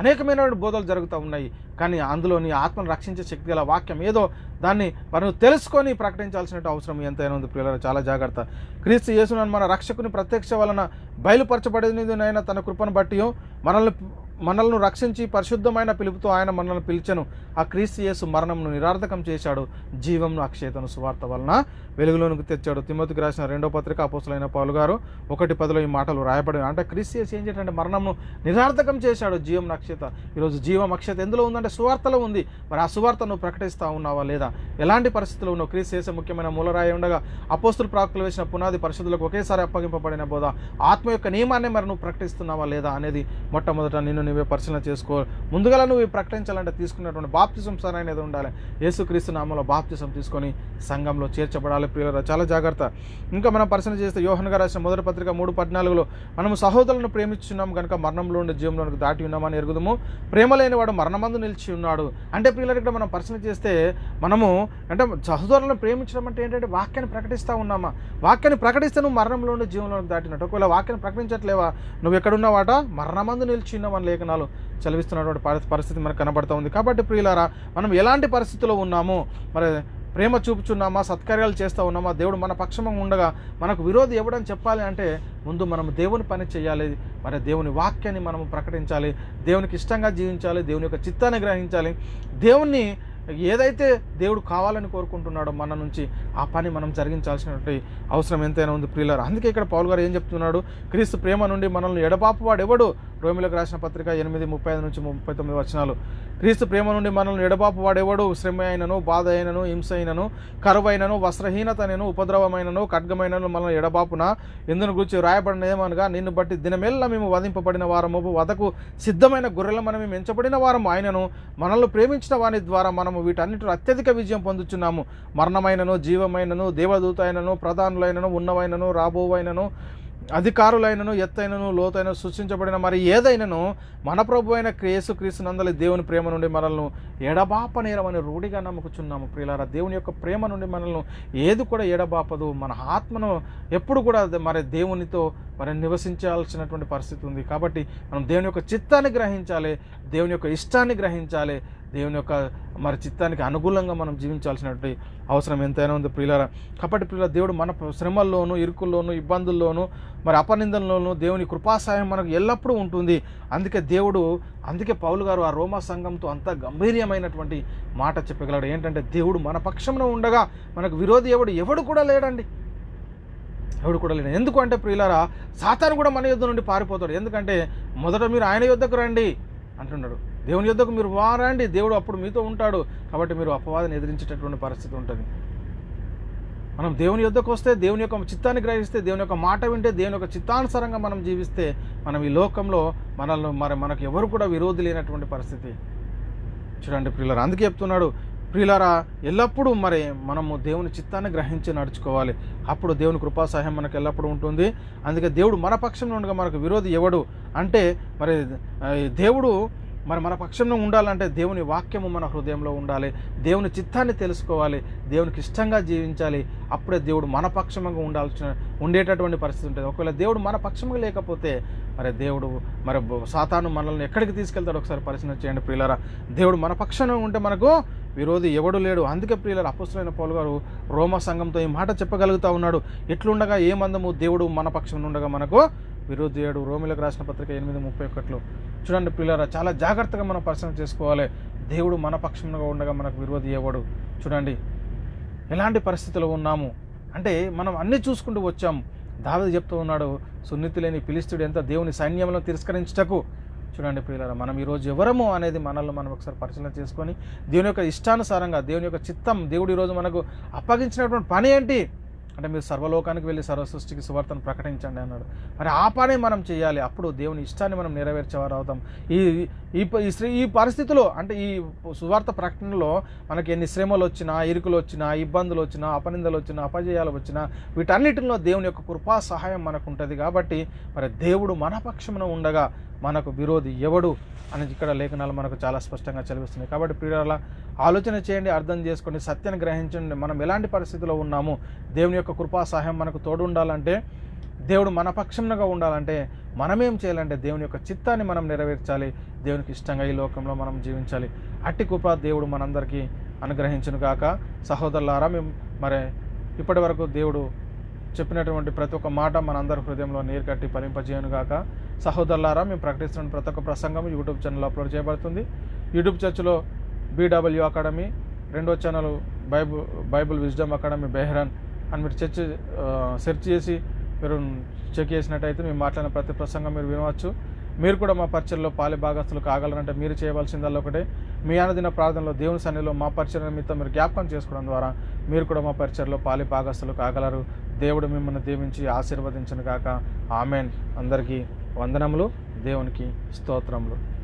అనేకమైన బోధలు జరుగుతూ ఉన్నాయి, కానీ అందులో నీ ఆత్మను రక్షించే శక్తి గల వాక్యం ఏదో దాన్ని మనం తెలుసుకొని ప్రకటించాల్సిన అవసరం ఎంతైనా ఉంది. ప్రియులారా చాలా జాగ్రత్త. క్రీస్తు యేసును మన రక్షకుని ప్రత్యక్ష వలన బయలుపరచబడినదైనా తన కృపను బట్టి మనల్ని రక్షించి పరిశుద్ధమైన పిలుపుతో ఆయన మనల్ని పిలిచెను. ఆ క్రీస్తు యేసు మరణంను నిరార్థకం చేశాడు, జీవంను అక్షయతను సువార్త వలన వెలుగులోనికి తెచ్చాడు. తిమోతికి రాసిన 2వ పత్రిక అపోస్తలుడైన పౌలు గారు 1:10 ఈ మాటలు రాయబడి, అంటే క్రీస్తు యేసు ఏం చేయాలంటే మరణంను నిరార్థకం చేశాడు, జీవం అక్షయత. ఈరోజు జీవం అక్షయత ఎందులో ఉందంటే సువార్తలో ఉంది. మరి ఆ సువార్తను ప్రకటిస్తూ ఉన్నావా లేదా? ఎలాంటి పరిస్థితుల్లో ఉన్నావు? క్రీస్తు యేసు ముఖ్యమైన మూలరాయి ఉండగా అపోస్తుల ప్రవక్తలు వేసిన పునాది పరిశుద్ధులకు ఒకేసారి అప్పగింపబడిన బోధ ఆత్మ యొక్క నియమాన్ని మరి నువ్వు ప్రకటిస్తున్నావా లేదా అనేది మొట్టమొదట నిన్ను నువ్వే పరిశీలన చేసుకో. ముందుగా నువ్వు ప్రకటించాలంటే తీసుకున్నటువంటి బాప్తిజం సరైనది ఉండాలి. యేసుక్రీస్తు నామంలో బాప్తిజం తీసుకొని సంఘంలో చేర్చబడాలి. ప్రియులారా చాలా జాగ్రత్త. ఇంకా మనం పరిశీలన చేస్తే యోహాను గారు రాసిన మొదటి పత్రిక 3:14లో మనము సహోదరులను ప్రేమించున్నాం కనుక మరణంలో ఉండే జీవంలోనికి దాటి ఉన్నామని ఎరుగుదము, ప్రేమ లేనివాడు మరణమందు నిలిచి ఉన్నాడు. అంటే ప్రియులారా ఇక్కడ మనం పరిశీలన చేస్తే మనము అంటే సహోదరులను ప్రేమించడం అంటే ఏంటంటే వాక్యాన్ని ప్రకటిస్తూ ఉన్నామా? వాక్యాన్ని ప్రకటిస్తే నువ్వు మరణంలో ఉండే జీవంలోనికి దాటినట్టు. ఒకవేళ వాక్యాన్ని ప్రకటించట్లేవా, నువ్వు ఎక్కడున్నావాట మరణమందు నిలిచి ఉన్నామని లేఖనాలు చదివిస్తున్నటువంటి పరిస్థితి మనకు కనబడుతూ ఉంది. కాబట్టి ప్రియులారా మనం ఎలాంటి పరిస్థితిలో ఉన్నాము? మరి ప్రేమ చూపుచున్నామా? సత్కార్యాలు చేస్తూ ఉన్నామా? దేవుడు మన పక్షంగా ఉండగా మనకు విరోధి ఎవడని చెప్పాలి అంటే ముందు మనం దేవుని పని చేయాలి. మరి దేవుని వాక్యాన్ని మనం ప్రకటించాలి, దేవునికి ఇష్టంగా జీవించాలి, దేవుని యొక్క చిత్తాన్ని గ్రహించాలి. దేవుణ్ణి ఏదైతే దేవుడు కావాలని కోరుకుంటున్నాడో మన నుంచి ఆ పని మనం జరిగించాల్సినటువంటి అవసరం ఎంతైనా ఉంది ప్రియులారా. అందుకే ఇక్కడ పౌలు గారు ఏం చెప్తున్నాడు? క్రీస్తు ప్రేమ నుండి మనల్ని ఎడబాపువాడు ఎవడు? రోమిలకు రాసిన పత్రిక 8:35-39 క్రీస్తు ప్రేమ నుండి మనల్ని ఎడబాపు వాడెవడు? శ్రమ అయినను, బాధ అయినను, హింస అయినను, కరువైనను, వస్త్రహీనత అయినను, ఉపద్రవమైనను, ఖడ్గమైనను మనల్ని ఎడబాపున ఎందును గురించి రాయబడిన ఏమనగా నిన్ను బట్టి దినమెల్లా మేము వధింపబడిన వారము, వధకు సిద్ధమైన గొర్రెల మనం ఎంచబడిన వారము ఆయనను మనల్ని ప్రేమించిన వాని ద్వారా మనము వీటన్నిటిలో అత్యధిక విజయం పొందుచున్నాము. మరణమైనను, జీవమైనను, దేవదూత అయినను, ప్రధానులైనను, ఉన్నవైనను, రాబోవైనను, అధికారులైనను, ఎత్తైనను, లోతైన సృష్టించబడిన మరి ఏదైనను మన ప్రభు అయిన యేసుక్రీస్తు నందలి దేవుని ప్రేమ నుండి మనల్ని ఎడబాపనేరమని రూఢిగా నమ్ముకుచున్నాము. ప్రియులారా దేవుని యొక్క ప్రేమ నుండి మనల్ని ఏది కూడా ఎడబాపదు. మన ఆత్మను ఎప్పుడు కూడా మరి దేవునితో మరి నివసించాల్సినటువంటి పరిస్థితి ఉంది. కాబట్టి మనం దేవుని యొక్క చిత్తాన్ని గ్రహించాలి, దేవుని యొక్క ఇష్టాన్ని గ్రహించాలి, దేవుని యొక్క మరి చిత్తానికి అనుకూలంగా మనం జీవించాల్సినటువంటి అవసరం ఎంతైనా ఉంది ప్రియులారా. కాబట్టి ప్రియులారా దేవుడు మన శ్రమల్లోనూ, ఇరుకుల్లోనూ, ఇబ్బందుల్లోనూ, మరి అపనిందనలోనూ దేవుని కృపాసాయం మనకు ఎల్లప్పుడూ ఉంటుంది. అందుకే పౌలు గారు ఆ రోమా సంఘంతో అంత గంభీర్యమైనటువంటి మాట చెప్పగలడు. ఏంటంటే దేవుడు మన పక్షంలో ఉండగా మనకు విరోధి ఎవడు కూడా లేడండి. ఎవడు కూడా లేడు. ఎందుకు అంటే ప్రియులారా సాతాను కూడా మన యుద్ధ నుండి పారిపోతాడు. ఎందుకంటే మొదట మీరు ఆయన యుద్ధకు రండి అంటున్నాడు. దేవుని యుద్ధకు మీరు వారండి, దేవుడు అప్పుడు మీతో ఉంటాడు. కాబట్టి మీరు అపవాదిని ఎదిరించేటటువంటి పరిస్థితి ఉంటుంది. మనం దేవుని యుద్ధకు వస్తే, దేవుని యొక్క చిత్తాన్ని గ్రహిస్తే, దేవుని యొక్క మాట వింటే, దేవుని యొక్క చిత్తానుసారంగా మనం జీవిస్తే మనం ఈ లోకంలో మనకు ఎవరు కూడా విరోధి లేనటువంటి పరిస్థితి. చూడండి ప్రియులారా, అందుకే చెప్తున్నాడు ప్రియులారా ఎల్లప్పుడూ మరి మనము దేవుని చిత్తాన్ని గ్రహించి నడుచుకోవాలి. అప్పుడు దేవుని కృపా సహాయం మనకు ఎల్లప్పుడూ ఉంటుంది. అందుకే దేవుడు మన పక్షంలో ఉండగా మనకు విరోధి ఎవడు అంటే మరి దేవుడు మరి మన పక్షంలో ఉండాలంటే దేవుని వాక్యము మన హృదయంలో ఉండాలి, దేవుని చిత్తాన్ని తెలుసుకోవాలి, దేవునికి ఇష్టంగా జీవించాలి. అప్పుడే దేవుడు మన పక్షంగా ఉండేటటువంటి పరిస్థితి ఉంటుంది. ఒకవేళ దేవుడు మన పక్షంగా లేకపోతే మరి సాతాను మనల్ని ఎక్కడికి తీసుకెళ్తాడు ఒకసారి పరిశీలన చేయండి ప్రియులారా. దేవుడు మన పక్షంలో ఉంటే మనకు విరోధి ఎవడు లేడు. అందుకే ప్రియులారా అపోస్తలుడైన పౌలు గారు రోమా సంఘంతో ఈ మాట చెప్పగలుగుతూ ఉన్నాడు. ఎట్లుండగా ఏమందము దేవుడు మన పక్షంలో ఉండగా మనకు విరోధి ఏడు. రోమిలకు రాసిన పత్రిక 8:31 చూడండి ప్రియులారా, చాలా జాగ్రత్తగా మనం పరిశీలన చేసుకోవాలి. దేవుడు మన పక్షంగా ఉండగా మనకు విరోధి ఎవడు? చూడండి ఎలాంటి పరిస్థితుల్లో ఉన్నాము అంటే మనం అన్నీ చూసుకుంటూ వచ్చాము. దావీదు చెప్తూ ఉన్నాడు, సున్నితి లేని ఫిలిష్తీయుడు ఎంత దేవుని సైన్యంలో తిరస్కరించుటకు. చూడండి ప్రియులారా మనం ఈరోజు ఎవరము అనేది మనల్ని మనం ఒకసారి పరిశీలన చేసుకొని దేవుని యొక్క ఇష్టానుసారంగా దేవుని యొక్క చిత్తం, దేవుడు ఈరోజు మనకు అప్పగించినటువంటి పని ఏంటి అంటే మీరు సర్వలోకానికి వెళ్ళి సర్వ సృష్టికి సువార్తను ప్రకటించండి అన్నాడు. మరి ఆ పని మనం చేయాలి. అప్పుడు దేవుని ఇష్టాన్ని మనం నెరవేర్చేవారు అవుతాం. ఈ పరిస్థితిలో అంటే ఈ సువార్త ప్రకటనలో మనకి ఎన్ని శ్రమలు వచ్చినా, ఇరుకులు వచ్చినా, ఇబ్బందులు వచ్చినా, అపనిందలు వచ్చినా, అపజయాలు వచ్చినా వీటన్నిటిలో దేవుని యొక్క కృపా సహాయం మనకు ఉంటుంది. కాబట్టి మరి దేవుడు మన పక్షమున ఉండగా మనకు విరోధి ఎవడు అనేది ఇక్కడ లేఖనాలు మనకు చాలా స్పష్టంగా చదివిస్తున్నాయి. కాబట్టి ప్రియులారా, ఆలోచన చేయండి, అర్థం చేసుకోండి, సత్యాన్ని గ్రహించండి. మనం ఎలాంటి పరిస్థితిలో ఉన్నాము, దేవుని యొక్క కృపా సహాయం మనకు తోడు ఉండాలంటే, దేవుడు మన పక్షంగా ఉండాలంటే మనమేం చేయాలంటే దేవుని యొక్క చిత్తాన్ని మనం నెరవేర్చాలి. దేవునికి ఇష్టంగా ఈ లోకంలో మనం జీవించాలి. అట్టి కృప దేవుడు మనందరికీ అనుగ్రహించును గాక. సహోదరులారా, మేము మరి ఇప్పటి వరకు దేవుడు చెప్పినటువంటి ప్రతి ఒక్క మాట మనందరి హృదయంలో నీరు కట్టి ఫలింపజేయను గాక. సహోదరులారా, మేము ప్రకటిస్తున్న ప్రతి ఒక్క ప్రసంగం యూట్యూబ్ ఛానల్ అప్లోడ్ చేయబడుతుంది. యూట్యూబ్ చర్చ్లో BW అకాడమీ, రెండో ఛానల్ బైబుల్ విజ్డమ్ అకాడమీ బెహ్రాన్ అని మీరు సెర్చ్ చేసి మీరు చెక్ చేసినట్టయితే మేము మాట్లాడిన ప్రతి ప్రసంగం మీరు వినవచ్చు. మీరు కూడా మా పరిచర్లో పాలి భాగస్తులు కాగలరంటే మీరు చేయవలసిందల్లా ఒకటే, మీ అనుదిన ప్రార్థనలో దేవుని సన్నిధిలో మా పరిచర్ నిమిత్తం మీరు జ్ఞాపకం చేసుకోవడం ద్వారా మీరు కూడా మా పరిచర్లో పాలి భాగస్తులు కాగలరు. దేవుడు మిమ్మల్ని దీవించి ఆశీర్వదించును గాక. ఆమెన్. అందరికీ వందనములు. దేవునికి స్తోత్రములు.